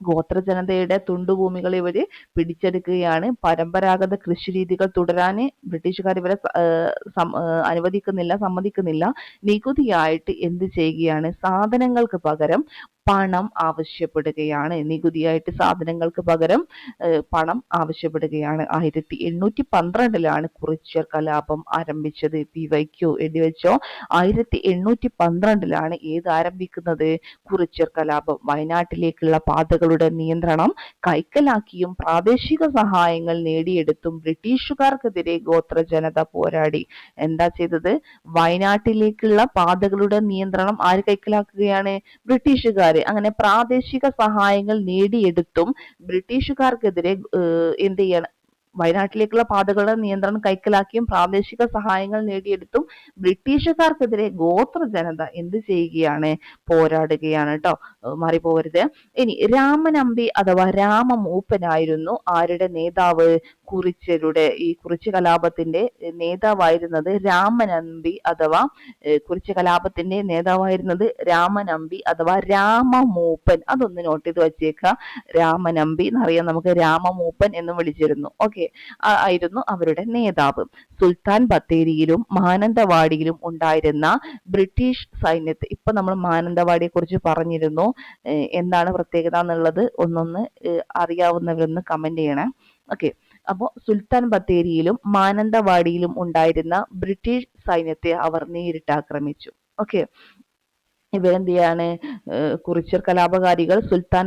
ഗോത്ര ജനതയുടെ തുണ്ടുഭൂമികൾ ഇവര് പിടിച്ചെടുക്കുകയാണ്. പരമ്പരാഗത കൃഷിരീതികൾ തുടരാൻ ബ്രിട്ടീഷുകാർ ഇവരെ അനുവദിക്കുന്നില്ല, സമ്മതിക്കുന്നില്ല. നികുതിയായിട്ട് എന്ത് ചെയ്യുകയാണ്? സാധനങ്ങൾക്ക് പകരം പണം ആവശ്യപ്പെടുകയാണ്. നികുതിയായിട്ട് സാധനങ്ങൾക്ക് പകരം പണം ആവശ്യപ്പെടുകയാണ്. 1812 കുറിച്യർ കലാപം ആരംഭിച്ചത്. PYQ എഴുതി വെച്ചോ. 1812 ഏത് ആരംഭിക്കുന്നത്? കുറിച്യർ കലാപം. വയനാട്ടിലേക്കുള്ള പാതകളുടെ നിയന്ത്രണം കൈക്കലാക്കിയും പ്രാദേശിക സഹായങ്ങൾ നേടിയെടുത്തും ബ്രിട്ടീഷുകാർക്കെതിരെ ഗോത്ര ജനത പോരാടി. എന്താ ചെയ്തത്? വയനാട്ടിലേക്കുള്ള പാതകളുടെ നിയന്ത്രണം ആര് കൈക്കലാക്കുകയാണ്? ബ്രിട്ടീഷുകാർ. അങ്ങനെ പ്രാദേശിക സഹായങ്ങൾ നേടിയെടുത്തും ബ്രിട്ടീഷുകാർക്കെതിരെ എന്ത് ചെയ്യണം? വയനാട്ടിലേക്കുള്ള പാതകളുടെ നിയന്ത്രണം കൈക്കലാക്കിയും പ്രാദേശിക സഹായങ്ങൾ നേടിയെടുത്തും ബ്രിട്ടീഷുകാർക്കെതിരെ ഗോത്ര ജനത എന്ത് ചെയ്യുകയാണ്? പോരാടുകയാണ് കേട്ടോ, മാറിപ്പോവരുത്. ഇനി രാമനമ്പി അഥവാ രാമമൂപ്പനായിരുന്നു ആരുടെ നേതാവ്? കുറിച്യരുടെ. ഈ കുറിച്യ കലാപത്തിന്റെ നേതാവായിരുന്നത് രാമനമ്പി അഥവാ കുറിച്യ കലാപത്തിന്റെ നേതാവായിരുന്നത് രാമനമ്പി അഥവാ രാമമൂപ്പൻ. അതൊന്ന് നോട്ട് ചെയ്ത് വെച്ചേക്കുക. രാമനമ്പി എന്നറിയാം നമുക്ക്, രാമമൂപ്പൻ എന്ന് വിളിച്ചിരുന്നു. ഓക്കെ, ആയിരുന്നു അവരുടെ നേതാവ്. സുൽത്താൻ ബത്തേരിയിലും മാനന്തവാടിയിലും ഉണ്ടായിരുന്ന ബ്രിട്ടീഷ് സൈന്യത്തെ, ഇപ്പൊ നമ്മൾ മാനന്തവാടിയെ കുറിച്ച് പറഞ്ഞിരുന്നു, എന്താണ് പ്രത്യേകത എന്നുള്ളത് ഒന്നൊന്ന് അറിയാവുന്നവരൊന്ന് കമന്റ് ചെയ്യണേ. ഓക്കെ, അപ്പോൾ സുൽത്താൻ ബത്തേരിയിലും മാനന്തവാടിയിലും ഉണ്ടായിരുന്ന ബ്രിട്ടീഷ് സൈന്യത്തെ അവർ നേരിട്ട് ആക്രമിച്ചു. ഓക്കെ, ഇവരെന്ത് ചെയ്യാണ്? കുറിച്യർ കലാപകാരികൾ സുൽത്താൻ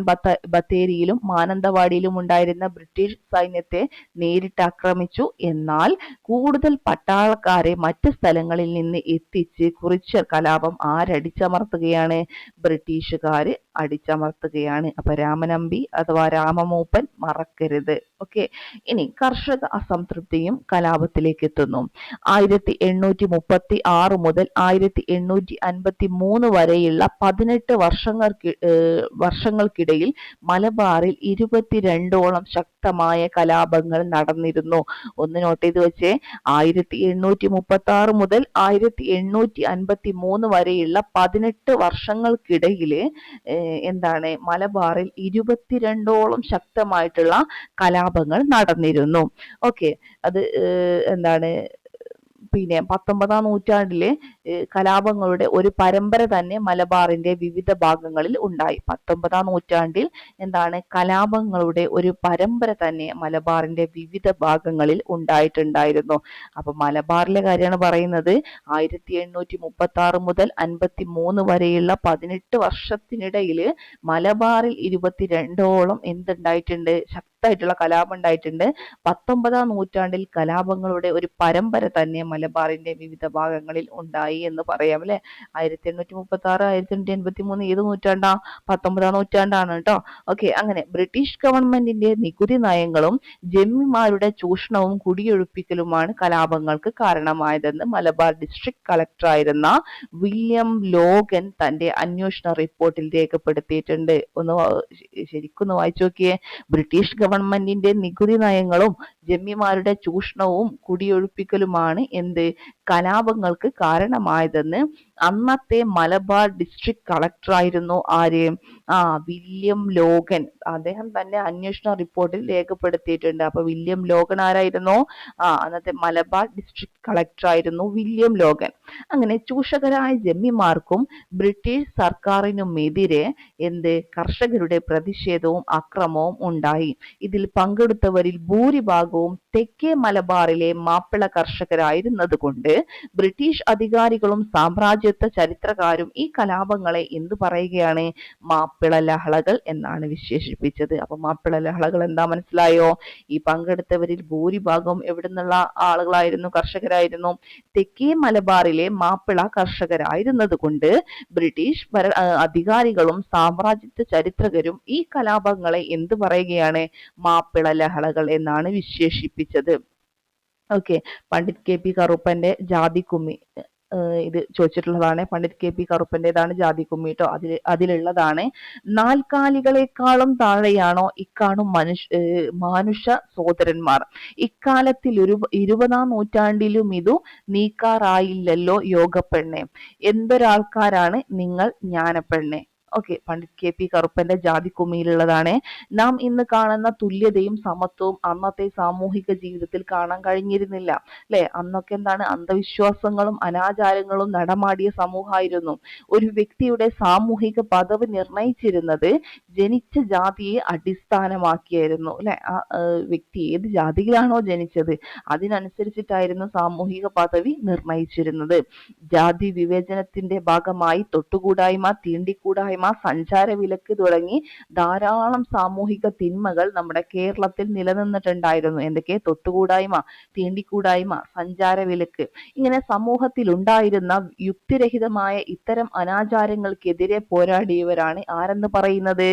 ബത്തേരിയിലും മാനന്തവാടിയിലും ഉണ്ടായിരുന്ന ബ്രിട്ടീഷ് സൈന്യത്തെ നേരിട്ട് ആക്രമിച്ചു. എന്നാൽ കൂടുതൽ പട്ടാളക്കാരെ മറ്റ് സ്ഥലങ്ങളിൽ നിന്ന് എത്തിച്ച് കുറിച്യർ കലാപം ആരടിച്ചമർത്തുകയാണ്? ബ്രിട്ടീഷുകാര് അടിച്ചമർത്തുകയാണ്. അപ്പൊ രാമനമ്പി അഥവാ രാമമൂപ്പൻ മറക്കരുത്. ഓക്കെ, ഇനി കർഷക അസംതൃപ്തിയും കലാപത്തിലേക്ക് എത്തുന്നു. 1836 മുതൽ 1853 വരെയുള്ള 18 വർഷങ്ങൾക്കിടയിൽ മലബാറിൽ 22ഓളം ശക്തമായ കലാപങ്ങൾ നടന്നിരുന്നു. ഒന്ന് നോട്ട് ചെയ്ത് വെച്ചേ. 1836 മുതൽ 1853 വരെയുള്ള 18 വർഷങ്ങൾക്കിടയിൽ എന്താണ്? മലബാറിൽ 22ഓളം ശക്തമായിട്ടുള്ള കലാപങ്ങൾ നടന്നിരുന്നു. ഓക്കെ, അത് എന്താണ്? പിന്നെ 19ാം നൂറ്റാണ്ടിലെ കലാപങ്ങളുടെ ഒരു പരമ്പര തന്നെ മലബാറിന്റെ വിവിധ ഭാഗങ്ങളിൽ ഉണ്ടായി. 19ാം നൂറ്റാണ്ടിൽ എന്താണ്? കലാപങ്ങളുടെ ഒരു പരമ്പര തന്നെ മലബാറിന്റെ വിവിധ ഭാഗങ്ങളിൽ ഉണ്ടായിട്ടുണ്ടായിരുന്നു. അപ്പൊ മലബാറിലെ കാര്യമാണ് പറയുന്നത്. 1836 മുതൽ 53 വരെയുള്ള 18 വർഷത്തിനിടയിൽ മലബാറിൽ 22ഓളം എന്തുണ്ടായിട്ടുണ്ട്? ശക്തമായിട്ടുള്ള കലാപം ഉണ്ടായിട്ടുണ്ട്. 19ാം നൂറ്റാണ്ടിൽ കലാപങ്ങളുടെ ഒരു പരമ്പര തന്നെ മലബാറിന്റെ വിവിധ ഭാഗങ്ങളിൽ ഉണ്ടായി എന്ന് പറയാം അല്ലെ. 1836 1883 ഏത് നൂറ്റാണ്ടാ? 19ാം നൂറ്റാണ്ടാണ് കേട്ടോ. ഓക്കെ, അങ്ങനെ ബ്രിട്ടീഷ് ഗവൺമെന്റിന്റെ നികുതി നയങ്ങളും ജന്മിമാരുടെ ചൂഷണവും കുടിയൊഴിപ്പിക്കലുമാണ് കലാപങ്ങൾക്ക് കാരണമായതെന്ന് മലബാർ ഡിസ്ട്രിക്ട് കളക്ടറായിരുന്ന വില്യം ലോഗൻ തന്റെ അന്വേഷണ റിപ്പോർട്ടിൽ രേഖപ്പെടുത്തിയിട്ടുണ്ട്. ശരിക്കൊന്ന് വായിച്ചു നോക്കിയേ. ബ്രിട്ടീഷ് ഗവൺമെന്റിന്റെ നികുതി നയങ്ങളും ജന്മിമാരുടെ ചൂഷണവും കുടിയൊഴിപ്പിക്കലുമാണ് എന്ത്? കലാപങ്ങൾക്ക് കാരണമായതെന്ന് അന്നത്തെ മലബാർ ഡിസ്ട്രിക്ട് കളക്ടറായിരുന്നു ആര്? William Logan. അദ്ദേഹം തന്നെ അന്വേഷണ റിപ്പോർട്ടിൽ രേഖപ്പെടുത്തിയിട്ടുണ്ട്. അപ്പൊ വില്യം ലോഗൻ ആരായിരുന്നു? അന്നത്തെ മലബാർ ഡിസ്ട്രിക്ട് കളക്ടർ ആയിരുന്നു വില്യം ലോഗൻ. അങ്ങനെ ചൂഷകരായ ജന്മിമാർക്കും ബ്രിട്ടീഷ് സർക്കാരിനുമെതിരെ കർഷകരുടെ പ്രതിഷേധവും അക്രമവും ഉണ്ടായി. ഇതിൽ പങ്കെടുത്തവരിൽ ഭൂരിഭാഗവും തെക്കേ മലബാറിലെ മാപ്പിള കർഷകരായിരുന്നതുകൊണ്ട് ബ്രിട്ടീഷ് അധികാരികളും സാമ്രാജ്യത്വ ചരിത്രകാരും ഈ കലാപങ്ങളെ എന്തു പറയുകയാണ്? മാപ്പിള ലഹളകൾ എന്നാണ് വിശേഷിപ്പിച്ചത്. അപ്പൊ മാപ്പിള ലഹളകൾ എന്താ മനസ്സിലായോ? ഈ പങ്കെടുത്തവരിൽ ഭൂരിഭാഗം എവിടുന്നുള്ള ആളുകളായിരുന്നു? കർഷകരായിരുന്നു. തെക്കേ മലബാറിലെ മാപ്പിള കർഷകരായിരുന്നത് കൊണ്ട് ബ്രിട്ടീഷ് അധികാരികളും സാമ്രാജ്യത്വ ചരിത്രകരും ഈ കലാപങ്ങളെ എന്തു പറയുകയാണ്? മാപ്പിള ലഹളകൾ എന്നാണ് വിശേഷിപ്പിച്ചത്. ഓക്കെ, പണ്ഡിറ്റ് കെ പി കറുപ്പന്റെ ജാതിക്കുമ്മി ഇത് ചോദിച്ചിട്ടുള്ളതാണ്. പണ്ഡിറ്റ് കെ പി കറുപ്പന്റേതാണ് ജാതിക്കുമ്മി കേട്ടോ. അതിലുള്ളതാണ്, നാൽക്കാലികളെക്കാളും താഴെയാണോ ഇക്കാണും മാനുഷ സോദരന്മാർ, ഇക്കാലത്തിൽ 20-ാം നൂറ്റാണ്ടിലും ഇതു നീക്കാറായില്ലല്ലോ യോഗപ്പെണ്ണെ, എന്തൊരാൾക്കാരാണ് നിങ്ങൾ ജ്ഞാനപ്പെണ്ണെ. ഓക്കെ, പണ്ഡിറ്റ് കെ പി കറുപ്പന്റെ ജാതിക്കുമ്മിയിലുള്ളതാണ്. നാം ഇന്ന് കാണുന്ന തുല്യതയും സമത്വവും അന്നത്തെ സാമൂഹിക ജീവിതത്തിൽ കാണാൻ കഴിഞ്ഞിരുന്നില്ല അല്ലെ? അന്നൊക്കെ എന്താണ്? അന്ധവിശ്വാസങ്ങളും അനാചാരങ്ങളും നടമാടിയ സമൂഹമായിരുന്നു. ഒരു വ്യക്തിയുടെ സാമൂഹിക പദവി നിർണയിച്ചിരുന്നത് ജനിച്ച ജാതിയെ അടിസ്ഥാനമാക്കിയായിരുന്നു അല്ലെ? ആ വ്യക്തി ഏത് ജാതിയിലാണോ ജനിച്ചത് അതിനനുസരിച്ചിട്ടായിരുന്നു സാമൂഹിക പദവി നിർണയിച്ചിരുന്നത്. ജാതി വിവേചനത്തിന്റെ ഭാഗമായി തൊട്ടുകൂടായ്മ, തീണ്ടിക്കൂടായ്മ, സഞ്ചാര വിലക്ക് തുടങ്ങി ധാരാളം സാമൂഹിക തിന്മകൾ നമ്മുടെ കേരളത്തിൽ നിലനിന്നിട്ടുണ്ടായിരുന്നു. എന്തൊക്കെ? തൊട്ടുകൂടായ്മ, തീണ്ടിക്കൂടായ്മ, സഞ്ചാര വിലക്ക്. ഇങ്ങനെ സമൂഹത്തിൽ ഉണ്ടായിരുന്ന യുക്തിരഹിതമായ ഇത്തരം അനാചാരങ്ങൾക്കെതിരെ പോരാടിയവരാണ് ആരെന്ന് പറയുന്നത്?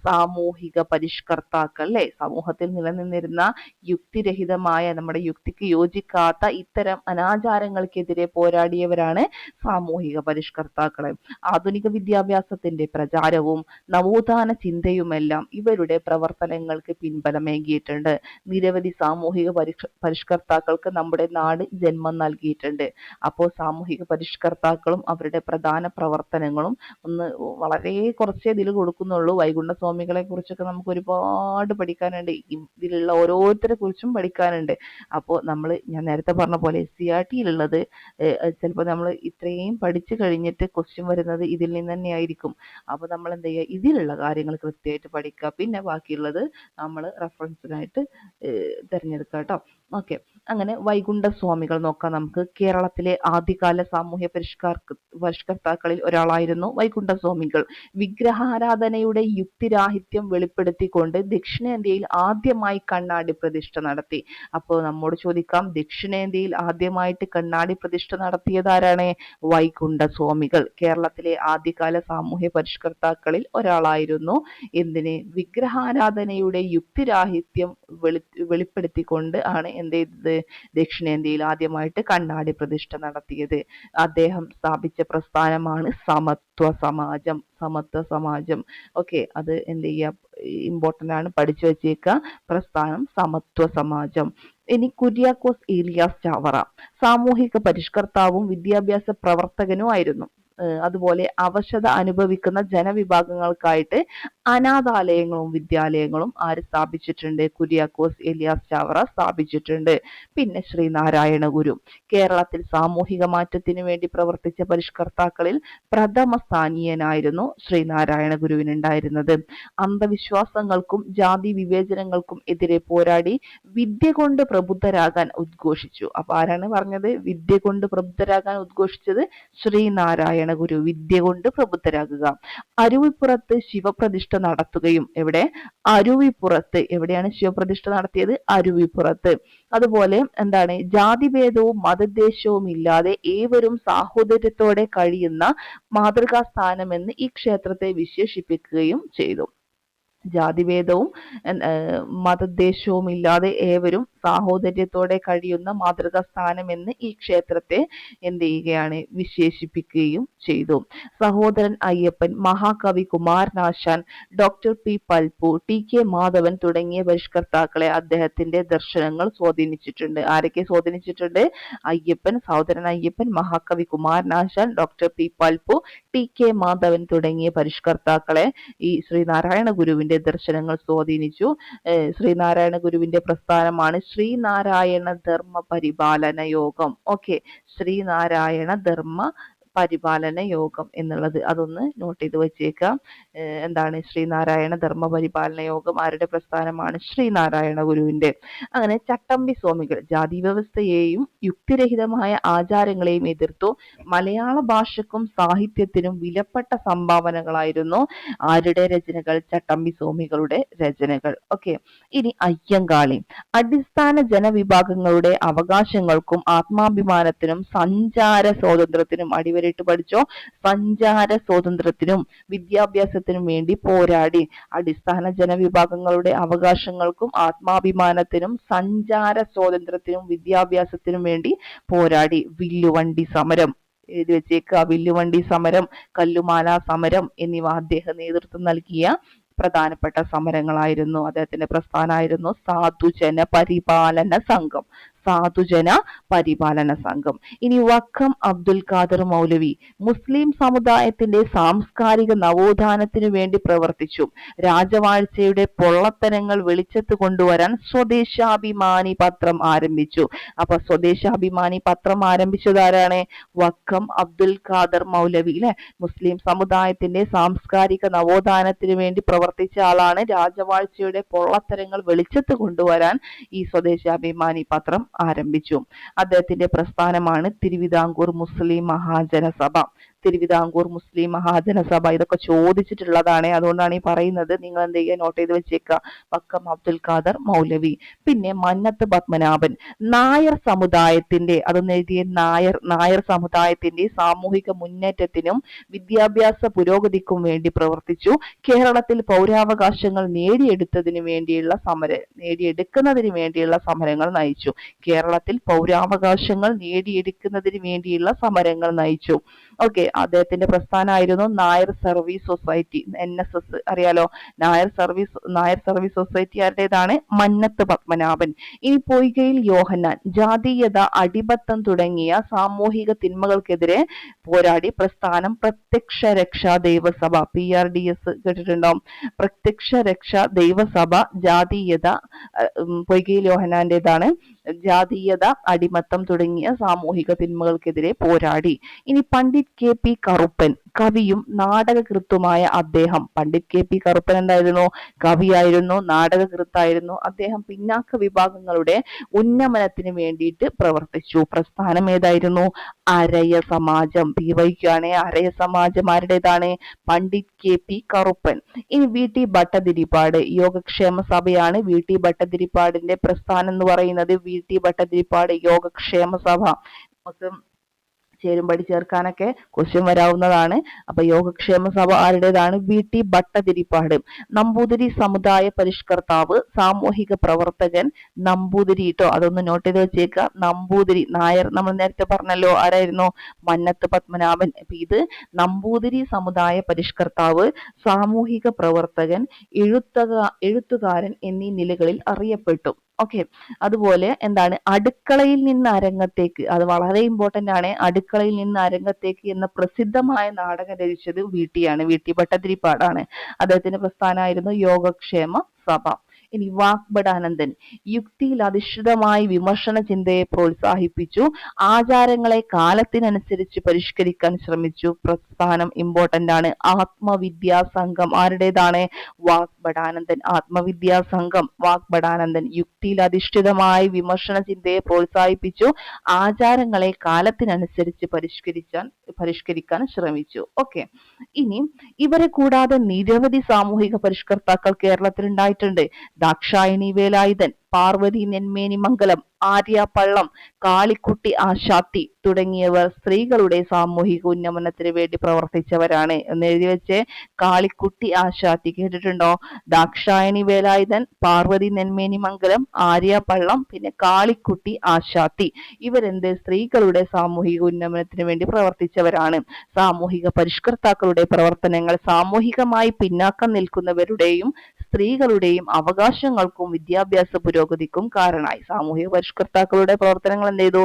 സാമൂഹിക പരിഷ്കർത്താക്കൾ അല്ലെ? സമൂഹത്തിൽ നിലനിന്നിരുന്ന യുക്തിരഹിതമായ, നമ്മുടെ യുക്തിക്ക് യോജിക്കാത്ത ഇത്തരം അനാചാരങ്ങൾക്കെതിരെ പോരാടിയവരാണ് സാമൂഹിക പരിഷ്കർത്താക്കൾ. ആധുനിക വിദ്യാഭ്യാസത്തിന്റെ പ്രചാരവും നവോത്ഥാന ചിന്തയുമെല്ലാം ഇവരുടെ പ്രവർത്തനങ്ങൾക്ക് പിൻബലമേകിയിട്ടുണ്ട്. നിരവധി സാമൂഹിക പരിഷ്കർത്താക്കൾക്ക് നമ്മുടെ നാട് ജന്മം നൽകിയിട്ടുണ്ട്. അപ്പോൾ സാമൂഹിക പരിഷ്കർത്താക്കളും അവരുടെ പ്രധാന പ്രവർത്തനങ്ങളും ഒന്ന് വളരെ കുറച്ചേ ഇതിൽ കൊടുക്കുന്നുള്ളൂ. വൈകുണ്ഠ സ്വാമികളെ കുറിച്ചൊക്കെ നമുക്ക് ഒരുപാട് പഠിക്കാനുണ്ട്. ഇതിലുള്ള ഓരോരുത്തരെ കുറിച്ചും പഠിക്കാനുണ്ട്. അപ്പോൾ ഞാൻ നേരത്തെ പറഞ്ഞ പോലെ SCRT-യിലുള്ളത് ചിലപ്പോൾ നമ്മൾ ഇത്രയും പഠിച്ചു കഴിഞ്ഞിട്ട് ക്വസ്റ്റ്യൻ വരുന്നത് ഇതിൽ നിന്ന് തന്നെയായിരിക്കും. അപ്പോൾ നമ്മൾ എന്ത് ചെയ്യുക? ഇതിലുള്ള കാര്യങ്ങൾ കൃത്യമായിട്ട് പഠിക്കുക. പിന്നെ ബാക്കിയുള്ളത് നമ്മൾ റെഫറൻസിനായിട്ട് തിരഞ്ഞെടുക്കുക കേട്ടോ. ഓക്കെ, അങ്ങനെ വൈകുണ്ഠ സ്വാമികൾ നോക്കാം നമുക്ക്. കേരളത്തിലെ ആദ്യകാല സാമൂഹ്യ പരിഷ്കർത്താക്കളിൽ ഒരാളായിരുന്നു വൈകുണ്ഠ സ്വാമികൾ. വിഗ്രഹാരാധനയുടെ യുക്തിരാഹിത്യം വെളിപ്പെടുത്തിക്കൊണ്ട് ദക്ഷിണേന്ത്യയിൽ ആദ്യമായി കണ്ണാടി പ്രതിഷ്ഠ നടത്തി. അപ്പോൾ നമ്മോട് ചോദിക്കാം, ദക്ഷിണേന്ത്യയിൽ ആദ്യമായിട്ട് കണ്ണാടി പ്രതിഷ്ഠ നടത്തിയതാരാണ്? വൈകുണ്ഠ സ്വാമികൾ. കേരളത്തിലെ ആദ്യകാല സാമൂഹ്യ പരിഷ്കർത്താക്കളിൽ ഒരാളായിരുന്നു. എന്തിന്? വിഗ്രഹാരാധനയുടെ യുക്തിരാഹിത്യം വെളിപ്പെടുത്തിക്കൊണ്ട് ആണ് എന്ത് ചെയ്തത്? ദക്ഷിണേന്ത്യയിൽ ആദ്യമായിട്ട് കണ്ണാടി പ്രതിഷ്ഠ നടത്തിയത്. അദ്ദേഹം സ്ഥാപിച്ച പ്രസ്ഥാനമാണ് സമത്വ സമാജം. സമത്വ സമാജം. ഓക്കെ, അത് എന്ത് ചെയ്യുക? ഇമ്പോർട്ടൻ്റ് ആണ്, പഠിച്ചു വെച്ചേക്കുക. പ്രസ്ഥാനം സമത്വ സമാജം. ഇനി കുര്യാക്കോസ് ഏലിയാസ് ചാവറ സാമൂഹിക പരിഷ്കർത്താവും വിദ്യാഭ്യാസ പ്രവർത്തകനും ആയിരുന്നു. അതുപോലെ അവശത അനുഭവിക്കുന്ന ജനവിഭാഗങ്ങൾക്കായിട്ട് അനാഥാലയങ്ങളും വിദ്യാലയങ്ങളും ആര് സ്ഥാപിച്ചിട്ടുണ്ട്? കുര്യാക്കോസ് ഏലിയാസ് ചാവറ സ്ഥാപിച്ചിട്ടുണ്ട്. പിന്നെ ശ്രീനാരായണ ഗുരു കേരളത്തിൽ സാമൂഹിക മാറ്റത്തിനു വേണ്ടി പ്രവർത്തിച്ച പരിഷ്കർത്താക്കളിൽ പ്രഥമ സ്ഥാനീയനായിരുന്നു ശ്രീനാരായണ ഗുരുവിനുണ്ടായിരുന്നത്. അന്ധവിശ്വാസങ്ങൾക്കും ജാതി വിവേചനങ്ങൾക്കും എതിരെ പോരാടി വിദ്യ കൊണ്ട് പ്രബുദ്ധരാകാൻ ഉദ്ഘോഷിച്ചു. അപ്പൊ ആരാണ് പറഞ്ഞത്? വിദ്യ കൊണ്ട് പ്രബുദ്ധരാകാൻ ഉദ്ഘോഷിച്ചത് ശ്രീനാരായണ ഗുരു. വിദ്യ കൊണ്ട് പ്രബുദ്ധരാകുക. അരുവിപ്പുറത്ത് ശിവപ്രതിഷ്ഠ നടത്തുകയും. എവിടെ? അരുവിപ്പുറത്ത്. എവിടെയാണ് ശിവപ്രതിഷ്ഠ നടത്തിയത്? അരുവിപ്പുറത്ത്. അതുപോലെ എന്താണ്? ജാതിഭേദവും മതദ്വേഷവും ഇല്ലാതെ ഏവരും സാഹോദര്യത്തോടെ കഴിയുന്ന മാതൃകാ സ്ഥാനമെന്ന് ഈ ക്ഷേത്രത്തെ വിശേഷിപ്പിക്കുകയും ചെയ്തു. ജാതിഭേദവും മതദ്വേഷവും ഇല്ലാതെ ഏവരും സാഹോദര്യത്തോടെ കഴിയുന്ന മാതൃകാ സ്ഥാനം എന്ന് ഈ ക്ഷേത്രത്തെ എന്ത് ചെയ്യുകയാണ്? വിശേഷിപ്പിക്കുകയും ചെയ്തു. സഹോദരൻ അയ്യപ്പൻ, മഹാകവി Kumaranasan, doctor P Palpu, TK Madhavan തുടങ്ങിയ പരിഷ്കർത്താക്കളെ അദ്ദേഹത്തിന്റെ ദർശനങ്ങൾ സ്വാധീനിച്ചിട്ടുണ്ട്. ആരൊക്കെ സ്വാധീനിച്ചിട്ടുണ്ട്? അയ്യപ്പൻ, സഹോദരൻ അയ്യപ്പൻ, മഹാകവി Kumaranasan, doctor P Palpu, TK Madhavan തുടങ്ങിയ പരിഷ്കർത്താക്കളെ ഈ ശ്രീനാരായണ ഗുരുവിന്റെ ദർശനങ്ങൾ സ്വാധീനിച്ചു. ശ്രീനാരായണ ഗുരുവിന്റെ പ്രസ്ഥാനമാണ് ശ്രീനാരായണ ധർമ്മ പരിപാലന യോഗം. ഓക്കെ, ശ്രീനാരായണ ധർമ്മ പരിപാലന യോഗം എന്നുള്ളത്. അതൊന്ന് നോട്ട് ചെയ്ത് വെച്ചേക്കാം. എന്താണ് ശ്രീനാരായണ ധർമ്മ പരിപാലന യോഗം ആരുടെ പ്രസ്ഥാനമാണ്? ശ്രീനാരായണ ഗുരുവിന്റെ. അങ്ങനെ ചട്ടമ്പി സ്വാമികൾ ജാതി വ്യവസ്ഥയെയും യുക്തിരഹിതമായ ആചാരങ്ങളെയും എതിർത്തു. മലയാള ഭാഷക്കും സാഹിത്യത്തിനും വിലപ്പെട്ട സംഭാവനകളായിരുന്നു ആരുടെ രചനകൾ? ചട്ടമ്പി സ്വാമികളുടെ രചനകൾ. ഓക്കെ, ഇനി അയ്യങ്കാളി. അടിസ്ഥാന ജനവിഭാഗങ്ങളുടെ അവകാശങ്ങൾക്കും ആത്മാഭിമാനത്തിനും സഞ്ചാര സ്വാതന്ത്ര്യത്തിനും, അടിവരയിട്ട് പഠിച്ചോ, സഞ്ചാര സ്വാതന്ത്ര്യത്തിനും വിദ്യാഭ്യാസത്തിനും വേണ്ടി പോരാടി. അടിസ്ഥാന ജനവിഭാഗങ്ങളുടെ അവകാശങ്ങൾക്കും ആത്മാഭിമാനത്തിനും സഞ്ചാര സ്വാതന്ത്ര്യത്തിനും വിദ്യാഭ്യാസത്തിനും വേണ്ടി പോരാടി. വില്ലുവണ്ടി സമരം എഴുതി വെച്ചേക്കുക. വില്ലുവണ്ടി സമരം, കല്ലുമാല സമരം എന്നിവ അദ്ദേഹം നേതൃത്വം നൽകിയ പ്രധാനപ്പെട്ട സമരങ്ങളായിരുന്നു. അദ്ദേഹത്തിന്റെ പ്രസ്ഥാനമായിരുന്നു സാധുജന പരിപാലന സംഘം. സാധുജന പരിപാലന സംഘം. ഇനി വക്കം അബ്ദുൽ ഖാദർ മൗലവി മുസ്ലിം സമുദായത്തിന്റെ സാംസ്കാരിക നവോത്ഥാനത്തിനു വേണ്ടി പ്രവർത്തിച്ചു. രാജവാഴ്ചയുടെ പൊള്ളത്തനങ്ങൾ വെളിച്ചത്ത് കൊണ്ടുവരാൻ സ്വദേശാഭിമാനി പത്രം ആരംഭിച്ചു. അപ്പൊ സ്വദേശാഭിമാനി പത്രം ആരംഭിച്ചതാരാണ്? വക്കം അബ്ദുൽ ഖാദർ മൗലവി അല്ലെ. മുസ്ലിം സമുദായത്തിന്റെ സാംസ്കാരിക നവോത്ഥാനത്തിനു വേണ്ടി പ്രവർത്തിച്ച ആളാണ്. രാജവാഴ്ചയുടെ പൊള്ളത്തരങ്ങൾ വെളിച്ചത്ത് കൊണ്ടുവരാൻ ഈ സ്വദേശാഭിമാനി പത്രം ആരംഭിച്ചു. അദ്ദേഹത്തിന്റെ പ്രസ്ഥാനമാണ് തിരുവിതാംകൂർ മുസ്ലിം മഹാജനസഭ. തിരുവിതാംകൂർ മുസ്ലിം മഹാജനസഭ ഇതൊക്കെ ചോദിച്ചിട്ടുള്ളതാണ്. അതുകൊണ്ടാണ് ഈ പറയുന്നത്. നിങ്ങൾ എന്ത് ചെയ്യുക? നോട്ട് ചെയ്ത് വെച്ചേക്കുക. വക്കം അബ്ദുൽ ഖാദർ മൗലവി. പിന്നെ മന്നത്ത് പത്മനാഭൻ. നായർ സമുദായത്തിന്റെ, അതൊന്ന് എഴുതിയ, നായർ സമുദായത്തിന്റെ സാമൂഹിക മുന്നേറ്റത്തിനും വിദ്യാഭ്യാസ പുരോഗതിക്കും വേണ്ടി പ്രവർത്തിച്ചു. കേരളത്തിൽ പൗരാവകാശങ്ങൾ നേടിയെടുക്കുന്നതിന് വേണ്ടിയുള്ള സമരങ്ങൾ നയിച്ചു. കേരളത്തിൽ പൗരാവകാശങ്ങൾ നേടിയെടുക്കുന്നതിന് വേണ്ടിയുള്ള സമരങ്ങൾ നയിച്ചു. ഓക്കെ, അദ്ദേഹത്തിന്റെ പ്രസ്ഥാനമായിരുന്നു നായർ സർവീസ് സൊസൈറ്റി, NSS അറിയാലോ. നായർ സർവീസ് സൊസൈറ്റി ആരുടേതാണ്? മന്നത്ത് പത്മനാഭൻ. ഇനി പൊയ്കയിൽ യോഹന്നാൻ. ജാതീയത, അടിമത്തം തുടങ്ങിയ സാമൂഹിക തിന്മകൾക്കെതിരെ പോരാടി. പ്രസ്ഥാനം പ്രത്യക്ഷ രക്ഷാ ദൈവസഭ, PRDS കേട്ടിട്ടുണ്ടാവും. പ്രത്യക്ഷ രക്ഷാ ദൈവസഭ. ജാതീയത പൊയ്കയിൽ യോഹന്നാന്റേതാണ്. ജാതീയത, അടിമത്തം തുടങ്ങിയ സാമൂഹിക തിന്മകൾക്കെതിരെ പോരാടി. ഇനി പണ്ഡിറ്റ് KP കറുപ്പൻ. കവിയും നാടകകൃത്തുമായ അദ്ദേഹം. പണ്ഡിറ്റ് KP കറുപ്പൻ എന്തായിരുന്നു? കവിയായിരുന്നു, നാടകകൃത്തായിരുന്നു. അദ്ദേഹം പിന്നാക്ക വിഭാഗങ്ങളുടെ ഉന്നമനത്തിന് വേണ്ടിയിട്ട് പ്രവർത്തിച്ചു. പ്രസ്ഥാനം ഏതായിരുന്നു? അരയ സമാജം. PYക്കാണ്. അരയ സമാജം ആരുടേതാണ്? പണ്ഡിറ്റ് KP കറുപ്പൻ. ഇനി VT ഭട്ടതിരിപ്പാട്. യോഗക്ഷേമ സഭയാണ് VT ഭട്ടതിരിപ്പാടിന്റെ പ്രസ്ഥാനം എന്ന് പറയുന്നത്. VT ഭട്ടതിരിപ്പാട് യോഗക്ഷേമ സഭ. നമുക്ക് ചേരുംപടി ചേർക്കാനൊക്കെ ക്വസ്റ്റ്യൻ വരാവുന്നതാണ്. അപ്പൊ യോഗക്ഷേമ സഭ ആരുടേതാണ്? VT ഭട്ടതിരിപ്പാട്. നമ്പൂതിരി സമുദായ പരിഷ്കർത്താവ്, സാമൂഹിക പ്രവർത്തകൻ. നമ്പൂതിരി ട്ടോ, അതൊന്ന് നോട്ട് ചെയ്ത് വെച്ചേക്കുക. നമ്പൂതിരി. നായർ നമ്മൾ നേരത്തെ പറഞ്ഞല്ലോ, ആരായിരുന്നു? മന്നത്ത് പത്മനാഭൻ. ഇത് നമ്പൂതിരി സമുദായ പരിഷ്കർത്താവ്, സാമൂഹിക പ്രവർത്തകൻ, എഴുത്തുകാരൻ എന്നീ നിലകളിൽ അറിയപ്പെട്ടു. ഓക്കെ, അതുപോലെ എന്താണ്? അടുക്കളയിൽ നിന്ന് അരങ്ങത്തേക്ക്, അത് വളരെ ഇമ്പോർട്ടന്റ് ആണ്. അടുക്കളയിൽ നിന്ന് അരങ്ങത്തേക്ക് എന്ന പ്രസിദ്ധമായ നാടകം രചിച്ചത് VT ആണ്. VT ഭട്ടതിരിപ്പാടാണ്. അദ്ദേഹത്തിന്റെ പ്രസ്ഥാനമായിരുന്നു യോഗക്ഷേമ സഭ. ഇനി വാഗ്ഭടാനന്ദൻ. യുക്തിയിൽ അധിഷ്ഠിതമായി വിമർശന ചിന്തയെ പ്രോത്സാഹിപ്പിച്ചു. ആചാരങ്ങളെ കാലത്തിനനുസരിച്ച് പരിഷ്കരിക്കാൻ ശ്രമിച്ചു. പ്രസ്ഥാനം ഇമ്പോർട്ടന്റ് ആണ്. ആത്മവിദ്യാ സംഘം ആരുടേതാണ്? വാഗ്ഭടാനന്ദൻ. ആത്മവിദ്യാ സംഘം, വാഗ്ഭടാനന്ദൻ. യുക്തിയിൽ അധിഷ്ഠിതമായി വിമർശന ചിന്തയെ പ്രോത്സാഹിപ്പിച്ചു. ആചാരങ്ങളെ കാലത്തിനനുസരിച്ച് പരിഷ്കരിക്കാൻ ശ്രമിച്ചു. ഓക്കെ, ഇനി ഇവരെ കൂടാതെ നിരവധി സാമൂഹിക പരിഷ്കർത്താക്കൾ കേരളത്തിൽ ഉണ്ടായിട്ടുണ്ട്. ദാക്ഷായണി വേലായുധൻ, പാർവതി നെന്മേനി മംഗലം, ആര്യ പള്ളം, കാളിക്കുട്ടി ആശാത്തി തുടങ്ങിയവർ സ്ത്രീകളുടെ സാമൂഹിക ഉന്നമനത്തിന് വേണ്ടി പ്രവർത്തിച്ചവരാണ്. എന്ന് എഴുതി വെച്ച്. കാളിക്കുട്ടി ആശാത്തി കേട്ടിട്ടുണ്ടോ? ദാക്ഷായണി വേലായുധൻ, പാർവതി നെന്മേനി മംഗലം, ആര്യ പള്ളം, പിന്നെ കാളിക്കുട്ടി ആശാത്തി. ഇവരെന്ത്? സ്ത്രീകളുടെ സാമൂഹിക ഉന്നമനത്തിന് വേണ്ടി പ്രവർത്തിച്ചവരാണ്. സാമൂഹിക പരിഷ്കർത്താക്കളുടെ പ്രവർത്തനങ്ങൾ സാമൂഹികമായി പിന്നാക്കം നിൽക്കുന്നവരുടെയും സ്ത്രീകളുടെയും അവകാശങ്ങൾക്കും വിദ്യാഭ്യാസ പുരോഗതിക്കും കാരണമായി. സാമൂഹിക പരിഷ്കർത്താക്കളുടെ പ്രവർത്തനങ്ങൾ എന്ത് ചെയ്തു?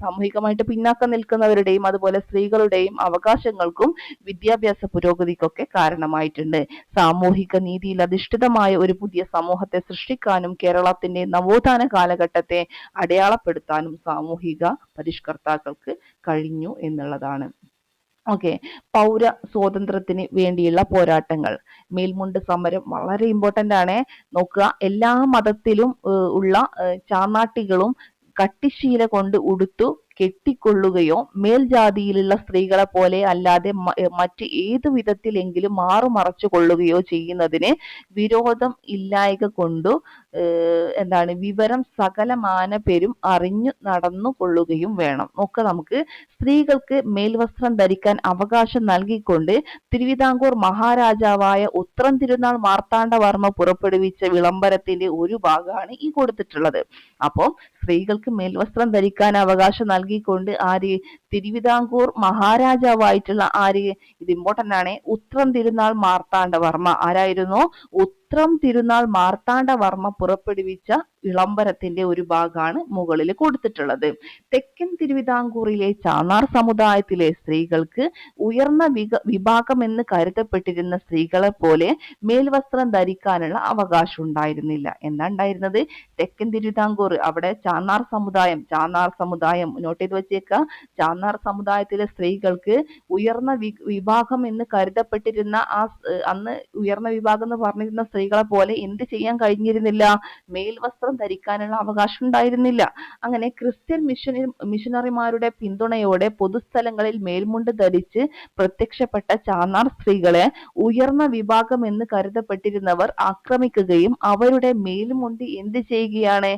സാമൂഹികമായിട്ട് പിന്നാക്കം നിൽക്കുന്നവരുടെയും അതുപോലെ സ്ത്രീകളുടെയും അവകാശങ്ങൾക്കും വിദ്യാഭ്യാസ പുരോഗതിക്കൊക്കെ കാരണമായിട്ടുണ്ട്. സാമൂഹിക നീതിയിൽ അധിഷ്ഠിതമായ ഒരു പുതിയ സമൂഹത്തെ സൃഷ്ടിക്കാനും കേരളത്തിന്റെ നവോത്ഥാന കാലഘട്ടത്തെ അടയാളപ്പെടുത്താനും സാമൂഹിക പരിഷ്കർത്താക്കൾക്ക് കഴിഞ്ഞു എന്നുള്ളതാണ്. ഓക്കെ, പൗര സ്വാതന്ത്ര്യത്തിന് വേണ്ടിയുള്ള പോരാട്ടങ്ങൾ. മേൽമുണ്ട് സമരം വളരെ ഇമ്പോർട്ടന്റ് ആണ്. നോക്കുക, എല്ലാ മതത്തിലും ഉള്ള ചാന്നാട്ടികളും കട്ടിശീല കൊണ്ട് ഉടുത്തു കെട്ടിക്കൊള്ളുകയോ മേൽജാതിയിലുള്ള സ്ത്രീകളെ പോലെ അല്ലാതെ മറ്റ് ഏതു വിധത്തിലെങ്കിലും മാറുമറച്ചു കൊള്ളുകയോ ചെയ്യുന്നതിന് വിരോധം ഇല്ലായ്ക കൊണ്ടു വിവരം സകലമാന പേരും അറിഞ്ഞു നടന്നു കൊള്ളുകയും വേണം. നോക്കുക, നമുക്ക് സ്ത്രീകൾക്ക് മേൽവസ്ത്രം ധരിക്കാൻ അവകാശം നൽകിക്കൊണ്ട് തിരുവിതാംകൂർ മഹാരാജാവായ ഉത്രം തിരുനാൾ മാർത്താണ്ഡവർമ്മ പുറപ്പെടുവിച്ച വിളംബരത്തിന്റെ ഒരു ഭാഗമാണ് ഈ കൊടുത്തിട്ടുള്ളത്. അപ്പോൾ സ്ത്രീകൾക്ക് മേൽവസ്ത്രം ധരിക്കാൻ അവകാശം നൽകിക്കൊണ്ട് ആര്? തിരുവിതാംകൂർ മഹാരാജാവായിട്ടുള്ള ആര്? ഇത് ഇമ്പോർട്ടന്റ് ആണ്. ഉത്രം തിരുനാൾ മാർത്താണ്ഡവർമ്മ. ആരായിരുന്നു? ഉത്രം തിരുനാൾ മാർത്താണ്ഡവർമ്മ പുറപ്പെടുവിച്ച വിളംബരത്തിന്റെ ഒരു ഭാഗമാണ് മുകളിൽ കൊടുത്തിട്ടുള്ളത്. തെക്കൻ തിരുവിതാംകൂറിലെ ചാന്നാർ സമുദായത്തിലെ സ്ത്രീകൾക്ക് ഉയർന്ന വിഭാഗം എന്ന് കരുതപ്പെട്ടിരുന്ന സ്ത്രീകളെ പോലെ മേൽവസ്ത്രം ധരിക്കാനുള്ള അവകാശം ഉണ്ടായിരുന്നില്ല. എന്താ ഉണ്ടായിരുന്നത്? തെക്കൻ തിരുവിതാംകൂർ, അവിടെ ചാന്നാർ സമുദായം നോട്ട് ചെയ്ത് വെച്ചേക്ക. ചാന്നാർ സമുദായത്തിലെ സ്ത്രീകൾക്ക് ഉയർന്ന വിഭാഗം എന്ന് കരുതപ്പെട്ടിരുന്ന അന്ന് ഉയർന്ന വിഭാഗം എന്ന് പറഞ്ഞിരുന്ന സ്ത്രീകളെ പോലെ എന്ത് ചെയ്യാൻ കഴിഞ്ഞിരുന്നില്ല? മേൽവസ്ത്രം ധരിക്കാനുള്ള അവകാശം ഉണ്ടായിരുന്നില്ല. അങ്ങനെ ക്രിസ്ത്യൻ മിഷനറിമാരുടെ പിന്തുണയോടെ പൊതുസ്ഥലങ്ങളിൽ മേൽമുണ്ട് ധരിച്ച് പ്രത്യക്ഷപ്പെട്ട ചാന്നാർ സ്ത്രീകളെ ഉയർന്ന വിഭാഗം എന്ന് കരുതപ്പെട്ടിരുന്നവർ ആക്രമിക്കുകയും അവരുടെ മേൽമുണ്ട് എന്ത് ചെയ്യുകയാണ്?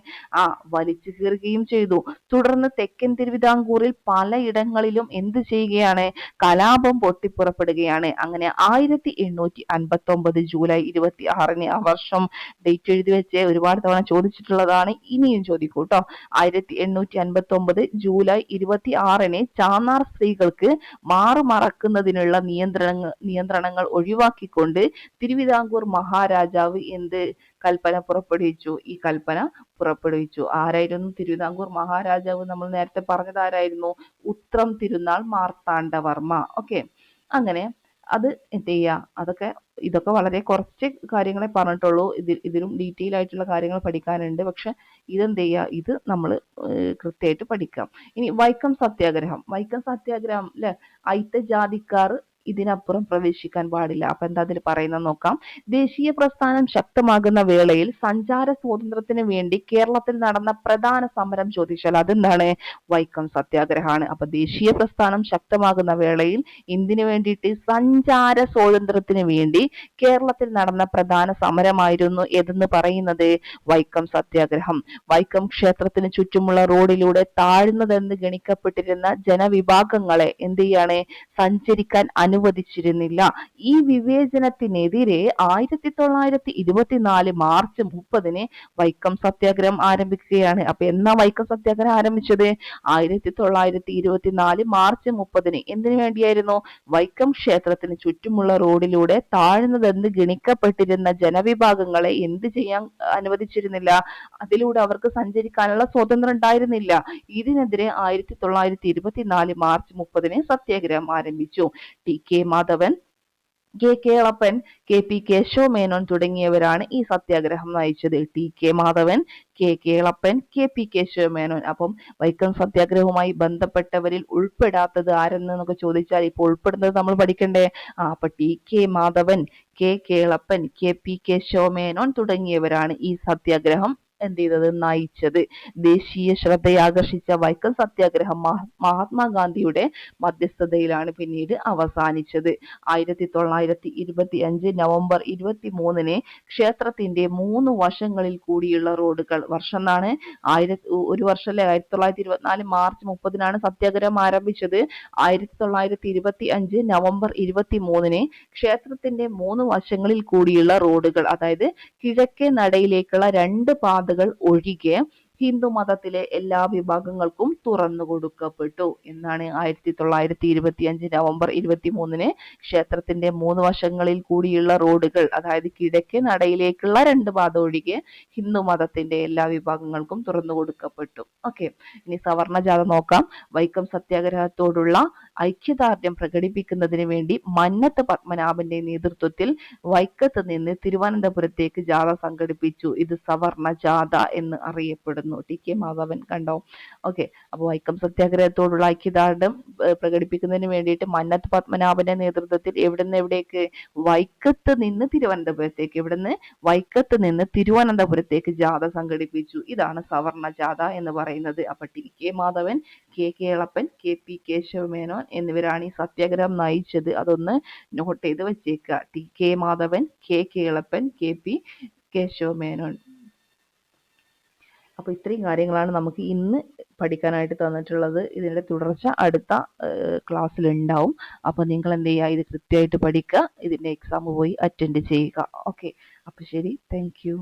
വലിച്ചു കീറുകയും ചെയ്തു. തുടർന്ന് തെക്കൻ തിരുവിതാംകൂറിൽ പലയിടങ്ങളിലും എന്ത് ചെയ്യുകയാണ്? കലാപം പൊട്ടിപ്പുറപ്പെടുകയാണ്. അങ്ങനെ 1859 ജൂലൈ 26 ആ വർഷം ഡേറ്റ് എഴുതി വെച്ച് ഒരുപാട് തവണ ചോദിച്ചിട്ടുള്ളതാണ്, ഇനിയും ചോദിക്കൂ കേട്ടോ. 1859 ജൂലൈ 26 ചാന്നാർ സ്ത്രീകൾക്ക് മാറുമറക്കുന്നതിനുള്ള നിയന്ത്രണങ്ങൾ ഒഴിവാക്കിക്കൊണ്ട് തിരുവിതാംകൂർ മഹാരാജാവ് എന്ത് കൽപ്പന പുറപ്പെടുവിച്ചു? ഈ കൽപ്പന പുറപ്പെടുവിച്ചു. ആരായിരുന്നു തിരുവിതാംകൂർ മഹാരാജാവ്? നമ്മൾ നേരത്തെ പറഞ്ഞത് ആരായിരുന്നു? ഉത്രം തിരുനാൾ മാർത്താണ്ഡവർമ്മ. ഓക്കെ, അങ്ങനെ അത് എന്ത് ചെയ്യുക? ഇതൊക്കെ വളരെ കുറച്ച് കാര്യങ്ങളെ പറഞ്ഞിട്ടുള്ളൂ. ഇതിലും ഡീറ്റെയിൽ ആയിട്ടുള്ള കാര്യങ്ങൾ പഠിക്കാനുണ്ട്. പക്ഷെ ഇതെന്ത് ചെയ്യുക? ഇത് നമ്മൾ കൃത്യമായിട്ട് പഠിക്കാം. ഇനി വൈക്കം സത്യാഗ്രഹം അല്ലെ, അയിത്ത ജാതിക്കാർ ഇതിനപ്പുറം പ്രവേശിക്കാൻ പാടില്ല. അപ്പൊ എന്താ അതിൽ പറയുന്നത് നോക്കാം. ദേശീയ പ്രസ്ഥാനം ശക്തമാകുന്ന വേളയിൽ സഞ്ചാര സ്വാതന്ത്ര്യത്തിന് വേണ്ടി കേരളത്തിൽ നടന്ന പ്രധാന സമരം ചോദിച്ചാൽ അതെന്താണ്? വൈക്കം സത്യാഗ്രഹമാണ്. അപ്പൊ ദേശീയ പ്രസ്ഥാനം ശക്തമാകുന്ന വേളയിൽ എന്തിനു വേണ്ടിയിട്ട്? സഞ്ചാര സ്വാതന്ത്ര്യത്തിന് വേണ്ടി കേരളത്തിൽ നടന്ന പ്രധാന സമരമായിരുന്നു ഏതെന്ന് പറയുന്നത്? വൈക്കം സത്യാഗ്രഹം. വൈക്കം ക്ഷേത്രത്തിന് ചുറ്റുമുള്ള റോഡിലൂടെ താഴ്ന്നതെന്ന് ഗണിക്കപ്പെട്ടിരുന്ന ജനവിഭാഗങ്ങളെ എന്ത് ചെയ്യാണ്? സഞ്ചരിക്കാൻ അനുവദിച്ചിരുന്നില്ല. ഈ വിവേചനത്തിനെതിരെ 1924 മാർച്ച് 30 വൈക്കം സത്യാഗ്രഹം ആരംഭിക്കുകയാണ്. അപ്പൊ എന്നാ വൈക്കം സത്യാഗ്രഹം ആരംഭിച്ചത്? 1924 മാർച്ച് 30. എന്തിനു വേണ്ടിയായിരുന്നു? വൈക്കം ക്ഷേത്രത്തിന് ചുറ്റുമുള്ള റോഡിലൂടെ താഴ്ന്നതെന്ന് ഗണിക്കപ്പെട്ടിരുന്ന ജനവിഭാഗങ്ങളെ എന്ത് ചെയ്യാൻ അനുവദിച്ചിരുന്നില്ല? അതിലൂടെ അവർക്ക് സഞ്ചരിക്കാനുള്ള സ്വാതന്ത്ര്യം ഉണ്ടായിരുന്നില്ല. ഇതിനെതിരെ 1924 മാർച്ച് 30 സത്യാഗ്രഹം ആരംഭിച്ചു. T K. Madhavan, K Kelappan, K P. Kesava Menon തുടങ്ങിയവരാണ് ഈ സത്യാഗ്രഹം നയിച്ചത്. T K. Madhavan, K Kelappan, K P. Kesava Menon. അപ്പം വൈക്കം സത്യാഗ്രഹവുമായി ബന്ധപ്പെട്ടവരിൽ ഉൾപ്പെടാത്തത് ആരെന്നൊക്കെ ചോദിച്ചാൽ ഇപ്പോൾ ഉൾപ്പെടുന്നത് നമ്മൾ പഠിക്കണ്ടേ? അപ്പൊ T K. Madhavan, K Kelappan, K P. Kesava Menon തുടങ്ങിയവരാണ് ഈ സത്യാഗ്രഹം എന്ത് ചെയ്തത്? നയിച്ചത്. ദേശീയ ശ്രദ്ധയാകർഷിച്ച വൈക്കം സത്യാഗ്രഹം മഹാത്മാഗാന്ധിയുടെ മധ്യസ്ഥതയിലാണ് പിന്നീട് അവസാനിച്ചത്. 1925 നവംബർ 23 ക്ഷേത്രത്തിന്റെ 3 വശങ്ങളിൽ കൂടിയുള്ള റോഡുകൾ, വർഷം എന്നാണ് ഒരു വർഷമല്ലേ, 1924 മാർച്ച് 30 സത്യാഗ്രഹം ആരംഭിച്ചത്. 1925 നവംബർ 23 ക്ഷേത്രത്തിന്റെ 3 വശങ്ങളിൽ കൂടിയുള്ള റോഡുകൾ, അതായത് കിഴക്കേ നടയിലേക്കുള്ള 2 പാതകൾ ഒഴികെ ഹിന്ദു മതത്തിലെ എല്ലാ വിഭാഗങ്ങൾക്കും തുറന്നു കൊടുക്കപ്പെട്ടു എന്നാണ് 1925 നവംബർ 23-ന് ക്ഷേത്രത്തിന്റെ 3 വശങ്ങളിൽ കൂടിയുള്ള റോഡുകൾ, അതായത് കിഴക്കേ നടയിലേക്കുള്ള 2 പാത ഒഴികെ ഹിന്ദു മതത്തിന്റെ എല്ലാ വിഭാഗങ്ങൾക്കും തുറന്നു കൊടുക്കപ്പെട്ടു. ഓക്കെ, ഇനി സവർണ ജാഥ നോക്കാം. വൈക്കം സത്യാഗ്രഹത്തോടുള്ള ഐക്യദാർഢ്യം പ്രകടിപ്പിക്കുന്നതിന് വേണ്ടി മന്നത്ത് പത്മനാഭന്റെ നേതൃത്വത്തിൽ വൈക്കത്ത് നിന്ന് തിരുവനന്തപുരത്തേക്ക് ജാഥ സംഘടിപ്പിച്ചു. ഇത് സവർണ ജാഥ എന്ന് അറിയപ്പെടുന്നു. ടി.കെ. മാധവൻ കണ്ടോ? ഓക്കെ, അപ്പോൾ വൈക്കം സത്യാഗ്രഹത്തോടുള്ള ഐക്യദാർഢ്യം പ്രകടിപ്പിക്കുന്നതിന് വേണ്ടിയിട്ട് മന്നത്ത് പത്മനാഭന്റെ നേതൃത്വത്തിൽ എവിടുന്ന് എവിടേക്ക്? വൈക്കത്ത് നിന്ന് തിരുവനന്തപുരത്തേക്ക്. എവിടുന്ന്? വൈക്കത്ത് നിന്ന് തിരുവനന്തപുരത്തേക്ക് ജാഥ സംഘടിപ്പിച്ചു. ഇതാണ് സവർണ ജാഥ എന്ന് പറയുന്നത്. അപ്പൊ T K. Madhavan, K Kelappan, K P. Kesava Menon എന്നിവരാണ് ഈ സത്യാഗ്രഹം നയിച്ചത്. അതൊന്ന് നോട്ട് ചെയ്ത് വെച്ചേക്കുക. T K. Madhavan, K Kelappan, K P. Kesava Menon. അപ്പോൾ ഇത്രയും കാര്യങ്ങളാണ് നമുക്ക് ഇന്ന് പഠിക്കാനായിട്ട് തന്നിട്ടുള്ളത്. ഇതിന്റെ തുടർച്ച അടുത്ത ക്ലാസ്സിൽ ഉണ്ടാവും. അപ്പോൾ നിങ്ങൾ എന്ത് ചെയ്യുക? ഇത് കൃത്യമായിട്ട് പഠിക്കുക. ഇതിന്റെ എക്സാം പോയി അറ്റൻഡ് ചെയ്യുക. ഓക്കെ, അപ്പോൾ ശരി, താങ്ക് യു.